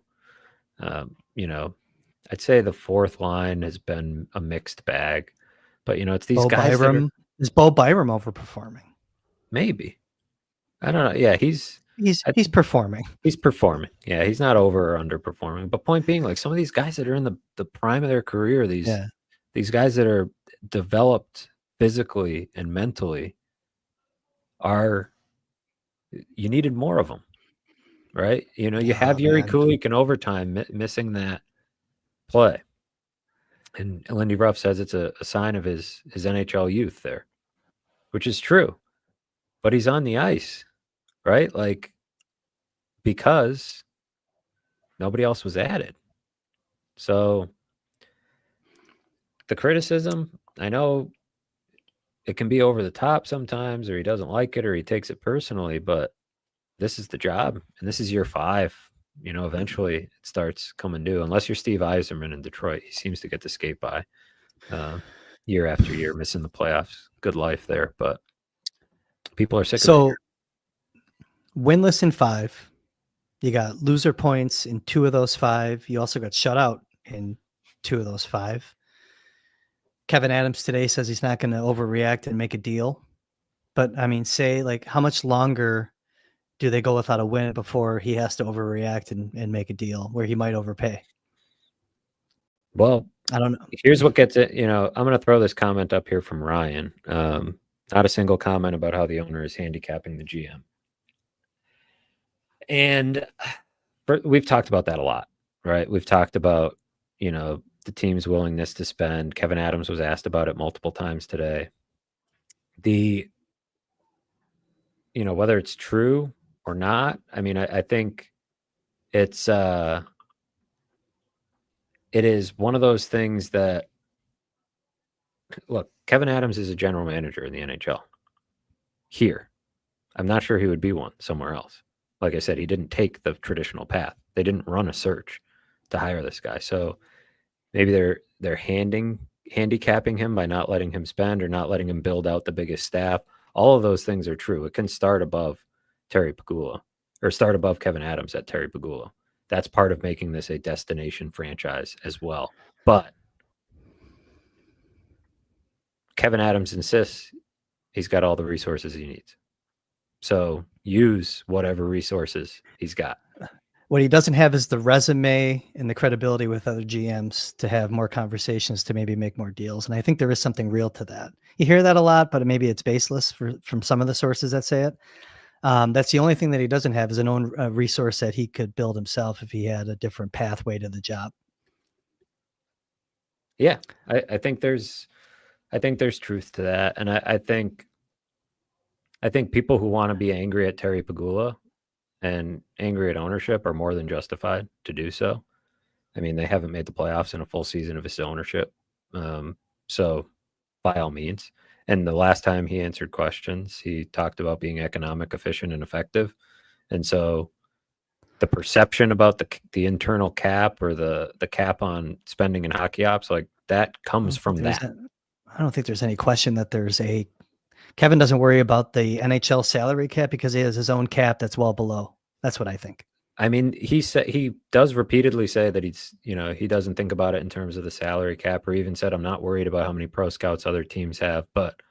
I'd say the fourth line has been a mixed bag, but it's these guys. Is Bo Byram overperforming? Maybe. I don't know. Yeah, he's performing. He's performing. Yeah, he's not over or underperforming. But point being, like, some of these guys that are in the prime of their career, these guys that are developed physically and mentally, you needed more of them, right? You have Yuri Kulik in overtime missing that play. And Lindy Ruff says it's a sign of his NHL youth there, which is true. But he's on the ice, right? Like, because nobody else was added. So the criticism, I know it can be over the top sometimes, or he doesn't like it, or he takes it personally, but this is the job, and this is year 5. Eventually it starts coming due, unless you're Steve Yzerman in Detroit. He seems to get to skate by year after year, missing the playoffs. Good life there, but people are sick of it. So winless in 5. You got loser points in 2 of those 5. You also got shut out in 2 of those 5. Kevin Adams today says he's not going to overreact and make a deal. But I mean, say, like, how much longer do they go without a win before he has to overreact and make a deal where he might overpay? Well, I don't know. Here's what gets it. I'm going to throw this comment up here from Ryan. Not a single comment about how the owner is handicapping the GM. And we've talked about that a lot, right? We've talked about, the team's willingness to spend. Kevin Adams was asked about it multiple times today. Whether it's true or not, I mean, I think it is one of those things that, look, Kevin Adams is a general manager in the NHL here. I'm not sure he would be one somewhere else. Like I said, he didn't take the traditional path. They didn't run a search to hire this guy. So maybe they're handicapping him by not letting him spend or not letting him build out the biggest staff. All of those things are true. It can start above Terry Pegula, or start above Kevin Adams at Terry Pegula. That's part of making this a destination franchise as well. But Kevin Adams insists he's got all the resources he needs. So use whatever resources he's got. What he doesn't have is the resume and the credibility with other GMs to have more conversations to maybe make more deals. And I think there is something real to that. You hear that a lot, but maybe it's baseless from some of the sources that say it. That's the only thing that he doesn't have, is an own resource that he could build himself if he had a different pathway to the job. Yeah, I think there's truth to that. And I think people who want to be angry at Terry Pegula and angry at ownership are more than justified to do so. I mean, they haven't made the playoffs in a full season of his ownership. So by all means. And the last time he answered questions, he talked about being economic, efficient, and effective. And so the perception about the internal cap, or the cap on spending in hockey ops, like, that comes from that. I don't think there's any question that Kevin doesn't worry about the NHL salary cap because he has his own cap that's well below. That's what I think. I mean, he does repeatedly say that he doesn't think about it in terms of the salary cap, or even said, I'm not worried about how many pro scouts other teams have. But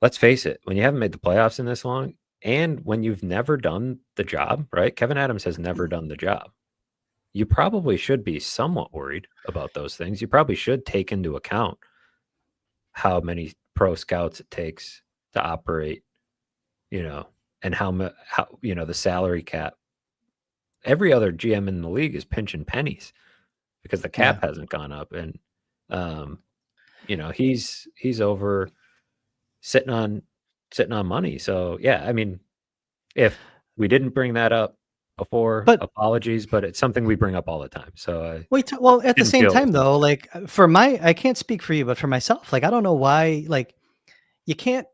let's face it, when you haven't made the playoffs in this long, and when you've never done the job, right? Kevin Adams has never done the job. You probably should be somewhat worried about those things. You probably should take into account how many pro scouts it takes to operate, and how the salary cap. Every other GM in the league is pinching pennies because the cap hasn't gone up, and he's over sitting on money. So yeah, I mean, if we didn't bring that up before, But apologies, but it's something we bring up all the time. So well, at the didn't same feel it time was though, necessary. like I can't speak for you, but for myself, like I don't know why, like you can't.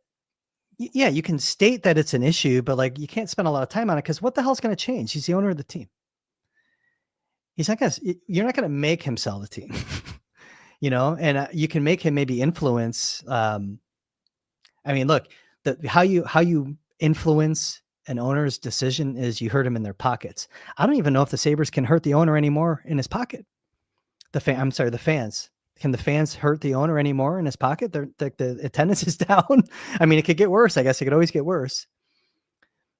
Yeah, you can state that it's an issue, but like you can't spend a lot of time on it because what the hell's going to change? He's the owner of the team. He's not going to. You're not going to make him sell the team, and you can make him maybe influence. I mean, look, how you influence an owner's decision is you hurt him in their pockets. I don't even know if the Sabres can hurt the owner anymore in his pocket. I'm sorry, the fans. Can the fans hurt the owner anymore in his pocket? The attendance is down. I mean, it could get worse. I guess it could always get worse.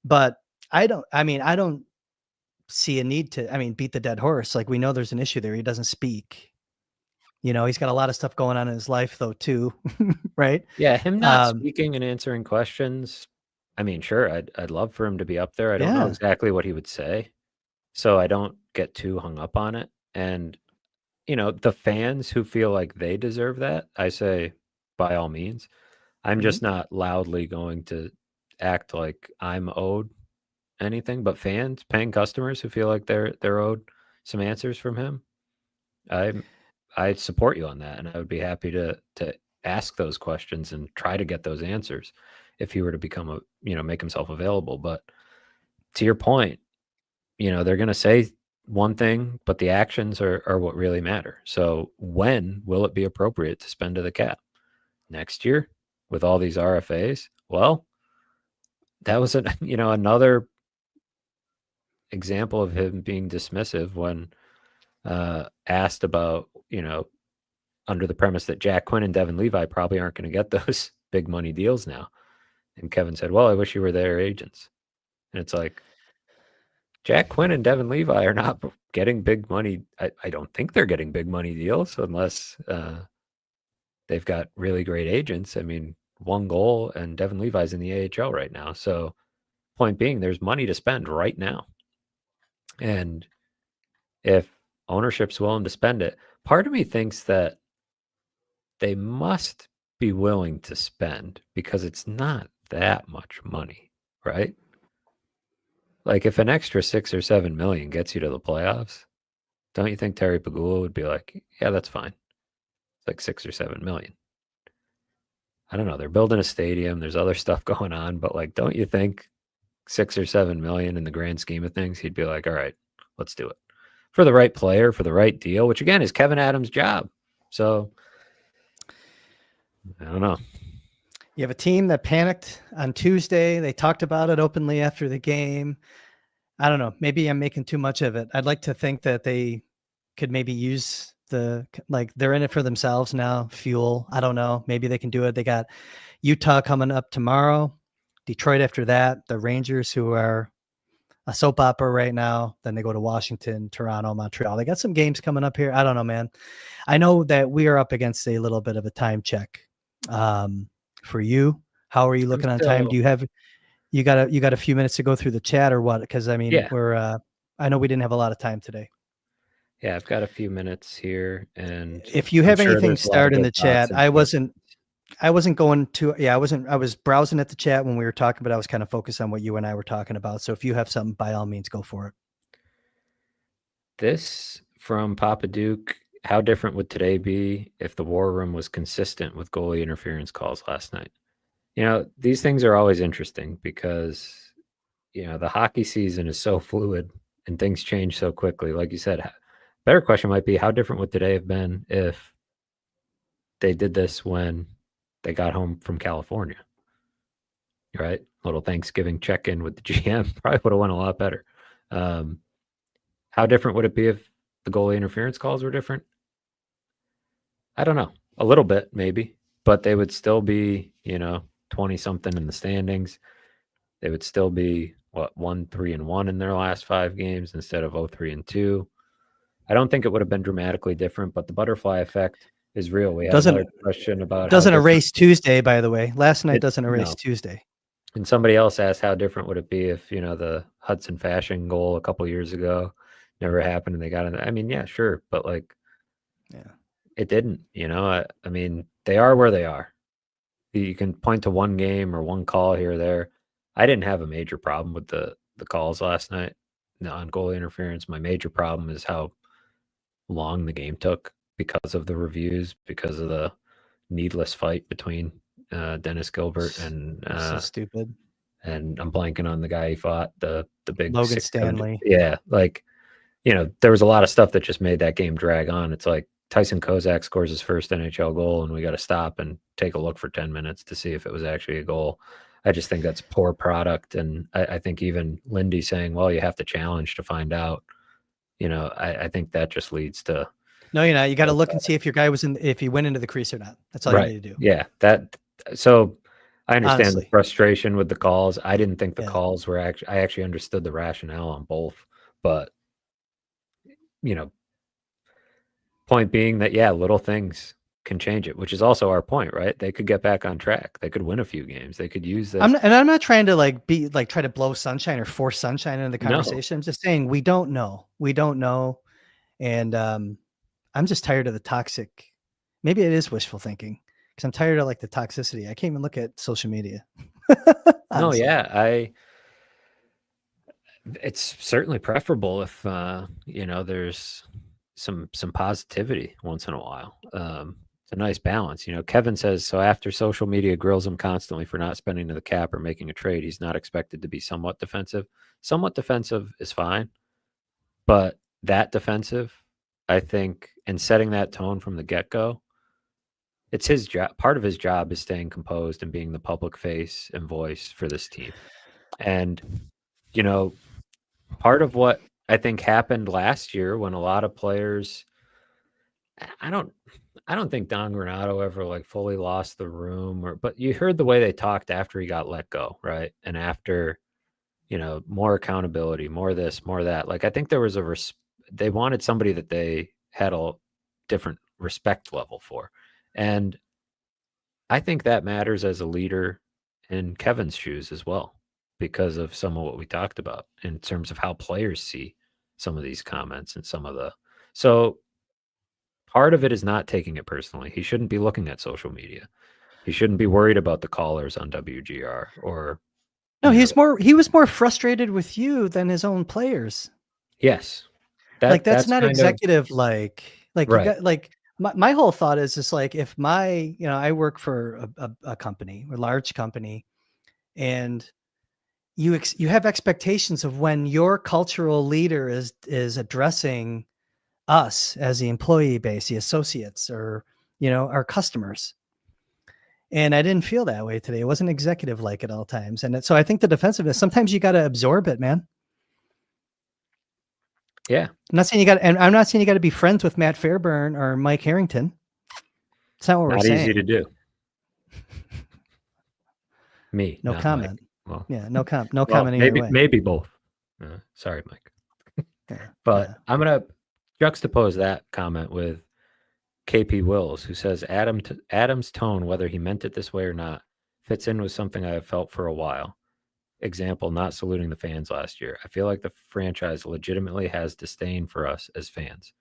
But I don't see a need to, beat the dead horse. Like we know there's an issue there. He doesn't speak. He's got a lot of stuff going on in his life though, too. Right. Yeah, him not speaking and answering questions. I mean, sure, I'd love for him to be up there. I don't know Yeah. exactly what he would say, so I don't get too hung up on it. And the fans who feel like they deserve that, I say, by all means. I'm Mhm. just not loudly going to act like I'm owed anything. But fans, paying customers who feel like they're owed some answers from him, I support you on that, and I would be happy to ask those questions and try to get those answers if he were to become make himself available. But to your point, they're going to say one thing, but the actions are what really matter. So when will it be appropriate to spend to the cap? Next year with all these RFAs? Well, that was another example of him being dismissive when asked about, under the premise that Jack Quinn and Devin Levi probably aren't going to get those big money deals now. And Kevin said, well, I wish you were their agents. And it's like, Jack Quinn and Devin Levi are not getting big money. I don't think they're getting big money deals unless they've got really great agents. I mean, one goal and Devin Levi's in the AHL right now. So point being, there's money to spend right now. And if ownership's willing to spend it, part of me thinks that they must be willing to spend because it's not that much money, right? Like if an extra 6 or 7 million gets you to the playoffs, don't you think Terry Pagula would be like, yeah, that's fine. It's like 6 or 7 million. I don't know. They're building a stadium. There's other stuff going on, but like, don't you think 6 or 7 million in the grand scheme of things, he'd be like, all right, let's do it for the right player, for the right deal, which again is Kevin Adams' job. So I don't know. You have a team that panicked on Tuesday. They talked about it openly after the game. I don't know. Maybe I'm making too much of it. I'd like to think that they could maybe use they're in it for themselves now, fuel. I don't know. Maybe they can do it. They got Utah coming up tomorrow, Detroit after that, the Rangers, who are a soap opera right now. Then they go to Washington, Toronto, Montreal. They got some games coming up here. I don't know, man. I know that we are up against a little bit of a time check. For you, how are you I'm looking on time? still, Do you got a few minutes to go through the chat or what? Because I mean, yeah, I know we didn't have a lot of time today. yeah, I've got a few minutes here, and If you I'm have sure anything there's a lot of start in good the thoughts chat, and questions. I wasn't going to, I was browsing at the chat when we were talking, but I was kind of focused on what you and I were talking about. So if you have something, by all means, go for it. This from Papa Duke. How different would today be if the war room was consistent with goalie interference calls last night? These things are always interesting because, the hockey season is so fluid and things change so quickly. Like you said, better question might be how different would today have been if they did this when they got home from California, right? Little Thanksgiving check in with the GM probably would have went a lot better. How different would it be if the goalie interference calls were different? I don't know. A little bit, maybe, but they would still be, 20 something in the standings. They would still be 1-3-1 in their last 5 games instead of 0-3-2. I don't think it would have been dramatically different, but the butterfly effect is real. We had another question about how doesn't different. erase Tuesday, by the way. Last night doesn't erase No. Tuesday. And somebody else asked how different would it be if, the Hudson Fashion goal a couple years ago never happened and they got in. I mean, yeah, sure, but Yeah. it didn't. I mean, they are where they are. You can point to one game or one call here or there. I didn't have a major problem with the calls last night on goalie interference. My major problem is how long the game took because of the reviews, because of the needless fight between Dennis Gilbert and so stupid. And I'm blanking on the guy he fought, the big Logan Stanley. Yeah, there was a lot of stuff that just made that game drag on. It's like Tyson Kozak scores his first NHL goal, and we got to stop and take a look for 10 minutes to see if it was actually a goal. I just think that's poor product, and I think even Lindy saying, "Well, you have to challenge to find out." I think that just leads to. No, you're not. You got to look and see if your guy if he went into the crease or not. That's all you need to do. Yeah, so I understand the frustration with the calls. I didn't think the calls were I actually understood the rationale on both, but point being that, little things can change it, which is also our point, right? They could get back on track. They could win a few games. They could use this. I'm not trying to try to blow sunshine or force sunshine into the conversation. No. I'm just saying we don't know. And I'm just tired of the toxic. Maybe it is wishful thinking because I'm tired of the toxicity. I can't even look at social media. No, yeah, it's certainly preferable if there's some positivity once in a while. It's a nice balance. Kevin says, so after social media grills him constantly for not spending to the cap or making a trade, he's not expected to be somewhat defensive. Somewhat defensive is fine, but that defensive, I think, and setting that tone from the get-go, it's his job. Part of his job is staying composed and being the public face and voice for this team. And, part of what I think happened last year when a lot of players, I don't think Don Granato ever fully lost the room, but you heard the way they talked after he got let go, right? And after, more accountability, more this, more that. I think there was they wanted somebody that they had a different respect level for. And I think that matters as a leader in Kevin's shoes as well, because of some of what we talked about in terms of how players see some of these comments and so part of it is not taking it personally. He shouldn't be looking at social media. He shouldn't be worried about the callers on WGR or. No, he was more frustrated with you than his own players. Yes. That's not executive right. You got my whole thought is just if I work for a company, a large company, and you have expectations of when your cultural leader is addressing us as the employee base, the associates, or our customers. And I didn't feel that way today. It wasn't executive at all times. And so I think the defensiveness, sometimes you got to absorb it, man. Yeah. I'm not saying you got to be friends with Matt Fairburn or Mike Harrington. It's not what we're saying. Not easy to do. Me. No comment. Well, yeah, no comment. Maybe both. Sorry, Mike. But I'm going to juxtapose that comment with KP Wills, who says Adam's tone, whether he meant it this way or not, fits in with something I have felt for a while. Example, not saluting the fans last year. I feel like the franchise legitimately has disdain for us as fans.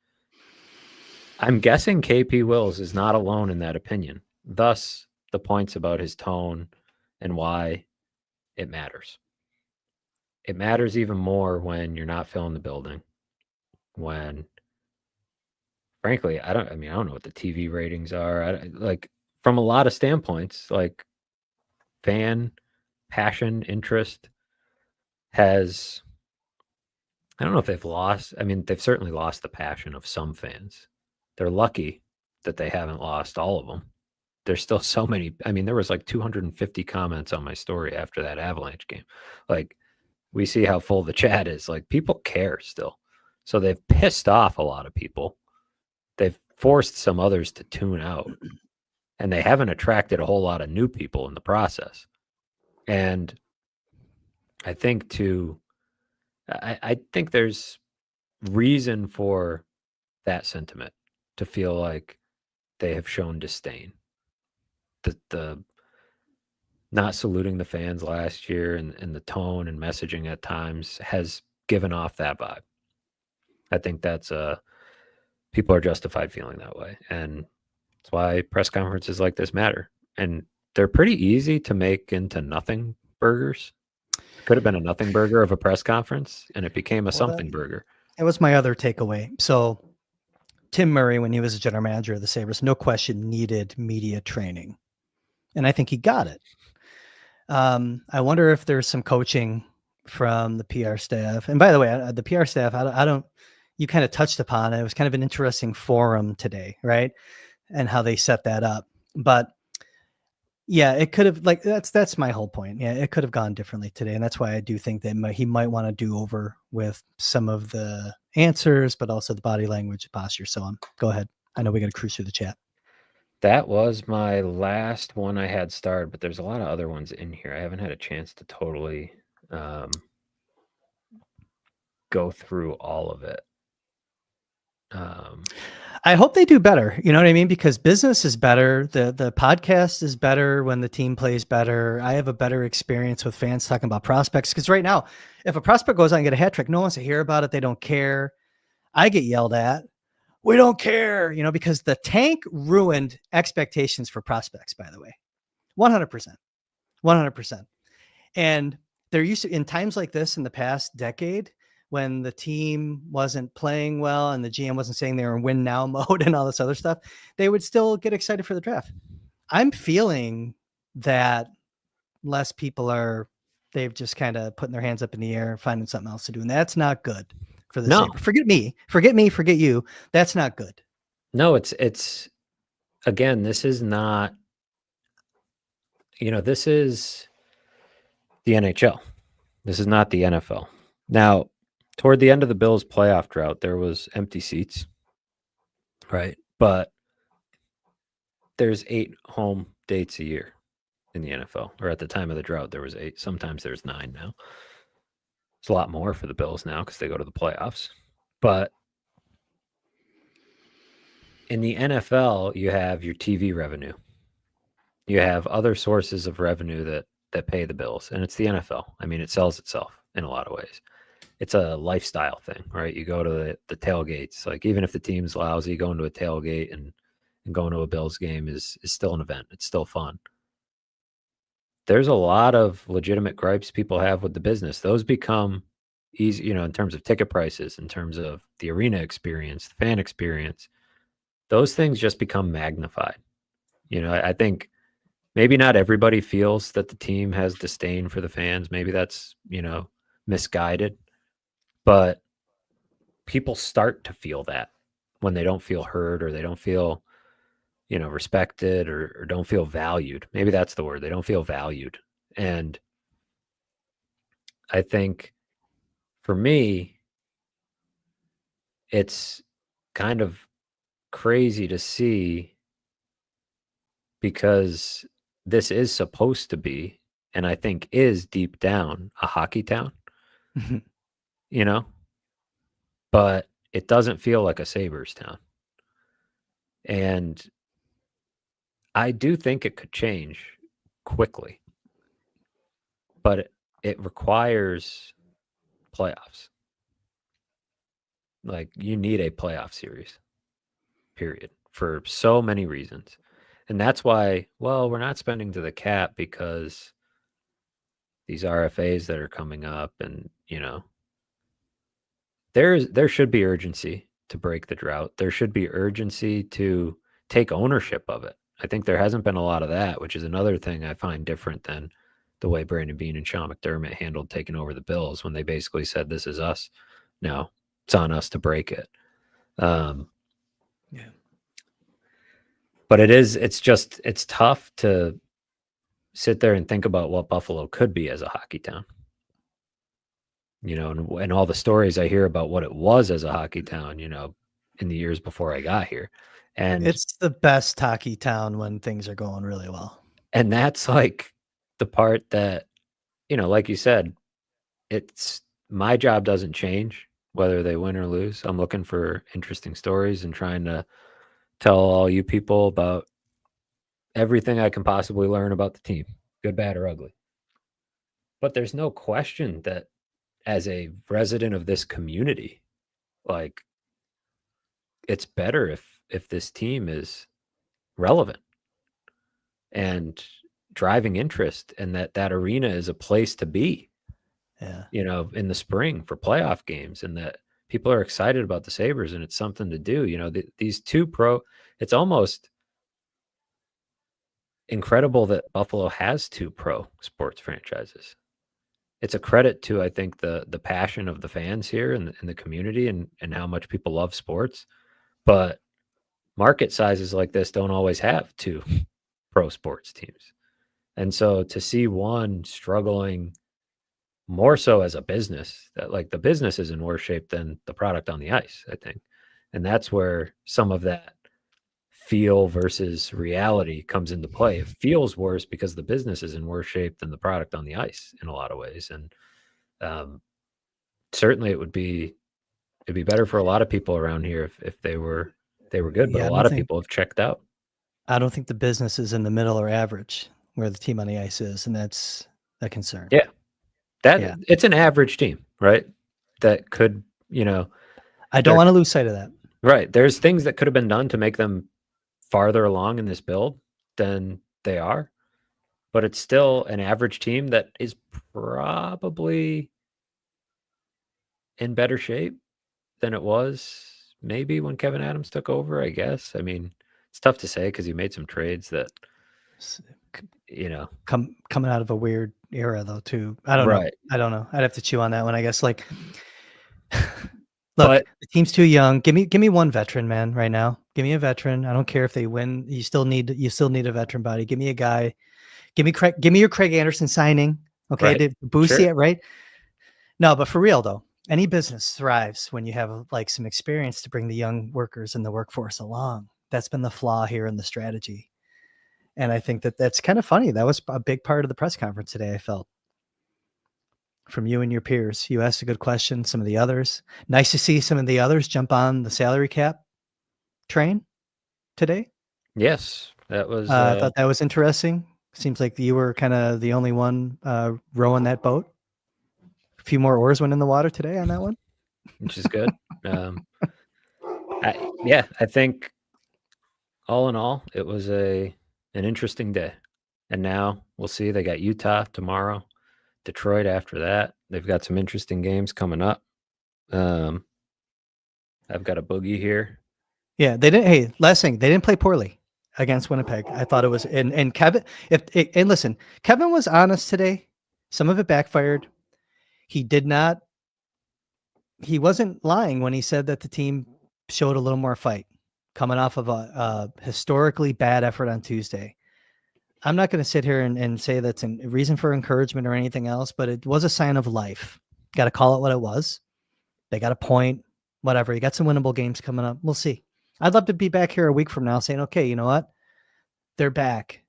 I'm guessing KP Wills is not alone in that opinion. Thus, the points about his tone and why it matters. It matters even more when you're not filling the building. When, frankly, I don't know what the TV ratings are. From a lot of standpoints, fan passion, interest has, I don't know if they've lost. I mean, they've certainly lost the passion of some fans. They're lucky that they haven't lost all of them. There's still so many. I mean, there was 250 comments on my story after that Avalanche game. we see how full the chat is. Like, people care still. So they've pissed off a lot of people. They've forced some others to tune out. And they haven't attracted a whole lot of new people in the process. And I think I think there's reason for that sentiment to feel like they have shown disdain. The not saluting the fans last year and the tone and messaging at times has given off that vibe. I think that's people are justified feeling that way. And that's why press conferences like this matter. And they're pretty easy to make into nothing burgers. Could have been a nothing burger of a press conference, and it became a something burger. It was my other takeaway. So Tim Murray, when he was a general manager of the Sabres, no question needed media training. And I think he got it. I wonder if there's some coaching from the PR staff. And by the way, the PR staff, I don't, you kind of touched upon it. It was kind of an interesting forum today, right? And how they set that up. But yeah, it could have, like, that's my whole point. Yeah, it could have gone differently today. And that's why I do think that he might want to do over with some of the answers, but also the body language, posture, so on. Go ahead. I know we got to cruise through the chat. That was my last one I had starred, but there's a lot of other ones in here. I haven't had a chance to totally go through all of it. I hope they do better. You know what I mean? Because business is better. The podcast is better when the team plays better. I have a better experience with fans talking about prospects. Because right now, if a prospect goes out and get a hat trick, no one wants to hear about it. They don't care. I get yelled at. We don't care, you know, because the tank ruined expectations for prospects, by the way. 100%. 100%. And there used to, in times like this in the past decade, when the team wasn't playing well and the GM wasn't saying they were in win now mode and all this other stuff, they would still get excited for the draft. I'm feeling that less people they've just kind of putting their hands up in the air and finding something else to do. And that's not good for the Sabres. Forget you. That's not good. No, it's again, this is not, this is the NHL. This is not the NFL. Now, toward the end of the Bills' playoff drought, there was empty seats, right? But there's 8 home dates a year in the NFL, or at the time of the drought, there was 8. Sometimes there's 9 now. It's a lot more for the Bills now because they go to the playoffs. But in the NFL, you have your TV revenue. You have other sources of revenue that pay the bills, and it's the NFL. I mean, it sells itself in a lot of ways. It's a lifestyle thing, right? You go to the tailgates. Like, even if the team's lousy, going to a tailgate and going to a Bills game is still an event. It's still fun. There's a lot of legitimate gripes people have with the business. Those become easy, in terms of ticket prices, in terms of the arena experience, the fan experience. Those things just become magnified. I think maybe not everybody feels that the team has disdain for the fans. Maybe that's, misguided. But people start to feel that when they don't feel heard, or they don't feel, respected, or don't feel valued. Maybe that's the word. They don't feel valued. And I think for me, it's kind of crazy to see, because this is supposed to be, and I think is deep down, a hockey town. But it doesn't feel like a Sabres town. And I do think it could change quickly, but it requires playoffs. Like, you need a playoff series, period, for so many reasons. And that's why, we're not spending to the cap because these RFAs that are coming up, and, there should be urgency to break the drought. There should be urgency to take ownership of it. I think there hasn't been a lot of that, which is another thing I find different than the way Brandon Beane and Sean McDermott handled taking over the Bills, when they basically said, this is us. Now it's on us to break it. Yeah. But it's tough to sit there and think about what Buffalo could be as a hockey town. and all the stories I hear about what it was as a hockey town, in the years before I got here. And It's the best hockey town when things are going really well. and that's like the part that, like you said, it's my job doesn't change whether they win or lose. I'm looking for interesting stories and trying to tell all you people about everything I can possibly learn about the team, good, bad, or ugly. But there's no question that as a resident of this community, like, it's better if this team is relevant and driving interest, and that arena is a place to be. Yeah. In the spring for playoff games, and that people are excited about the Sabres and it's something to do. These two it's almost incredible that Buffalo has two pro sports franchises. It's a credit to, I think, the passion of the fans here in the community, and how much people love sports. But market sizes like this don't always have two pro sports teams. And so to see one struggling more so as a business, that like the business is in worse shape than the product on the ice, I think. And that's where some of that feel versus reality comes into play. It feels worse because the business is in worse shape than the product on the ice in a lot of ways. And certainly it'd be better for a lot of people around here if they were good, but Yeah, a lot of people have checked out. I don't think the business is in the middle or average where the team on the ice is, and that's a concern. Yeah. It's an average team, right? That could, I don't want to lose sight of that. Right. There's things that could have been done to make them farther along in this build than they are, but it's still an average team that is probably in better shape than it was maybe when Kevin Adams took over, I guess. I mean, it's tough to say because he made some trades that, coming out of a weird era though too. I don't know. I'd have to chew on that one, I guess. Like, look, the team's too young. Give me one veteran, man, right now. Give me a veteran. I don't care if they win. You still need a veteran body. Give me a guy. Give me your Craig Anderson signing. Okay, right. To boost it, right? No, but for real though, any business thrives when you have like some experience to bring the young workers in the workforce along. That's been the flaw here in the strategy. And I think that's kind of funny. That was a big part of the press conference today, I felt. From you and your peers. You asked a good question. Some of the others. Nice to see some of the others jump on the salary cap train today. Yes, that was. I thought that was interesting. Seems like you were kind of the only one rowing that boat. A few more oars went in the water today on that one, which is good. I think all in all, it was an interesting day. And now we'll see. They got Utah tomorrow, Detroit after that. They've got some interesting games coming up. I've got a boogie here. Yeah, they didn't. Hey, last thing, they didn't play poorly against Winnipeg. I thought it was, and Kevin. And listen, Kevin was honest today. Some of it backfired. He wasn't lying when he said that the team showed a little more fight coming off of a historically bad effort on Tuesday. I'm not going to sit here and say that's a reason for encouragement or anything else, but it was a sign of life. Got to call it what it was. They got a point, whatever. You got some winnable games coming up. We'll see. I'd love to be back here a week from now saying, okay, you know what? They're back.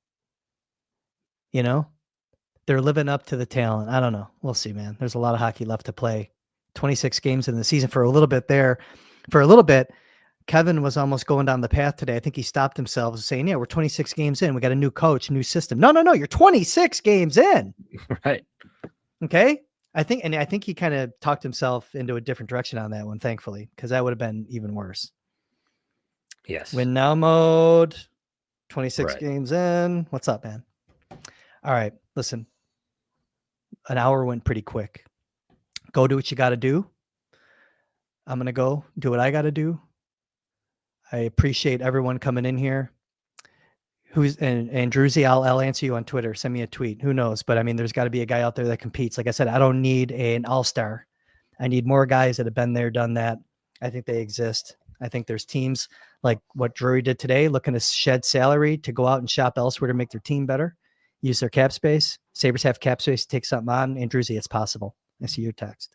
They're living up to the talent. I don't know. We'll see, man. There's a lot of hockey left to play. 26 games in the season for a little bit there. For a little bit, Kevin was almost going down the path today. I think he stopped himself saying, yeah, we're 26 games in. We got a new coach, new system. No. You're 26 games in. Right. Okay. I think he kind of talked himself into a different direction on that one, thankfully, because that would have been even worse. Yes. Win now mode, 26 games in. What's up, man? All right. Listen, an hour went pretty quick. Go do what you got to do. I'm going to go do what I got to do. I appreciate everyone coming in here. And Druzy, I'll answer you on Twitter. Send me a tweet. Who knows? But I mean, there's got to be a guy out there that competes. Like I said, I don't need an all-star. I need more guys that have been there, done that. I think they exist. I think there's teams like what Drury did today, looking to shed salary to go out and shop elsewhere to make their team better, use their cap space. Sabres have cap space to take something on. And Druzy, it's possible. I see your text.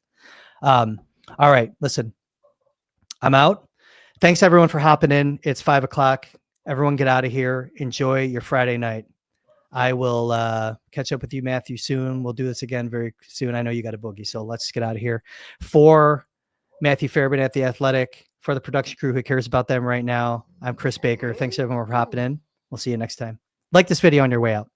All right, listen, I'm out. Thanks everyone for hopping in. It's 5 o'clock. Everyone get out of here. Enjoy your Friday night. I will catch up with you, Matthew, soon. We'll do this again very soon. I know you got a boogie, so let's get out of here. For Matthew Fairburn at The Athletic, for the production crew who cares about them right now, I'm Kris Baker. Thanks everyone for hopping in. We'll see you next time. Like this video on your way out.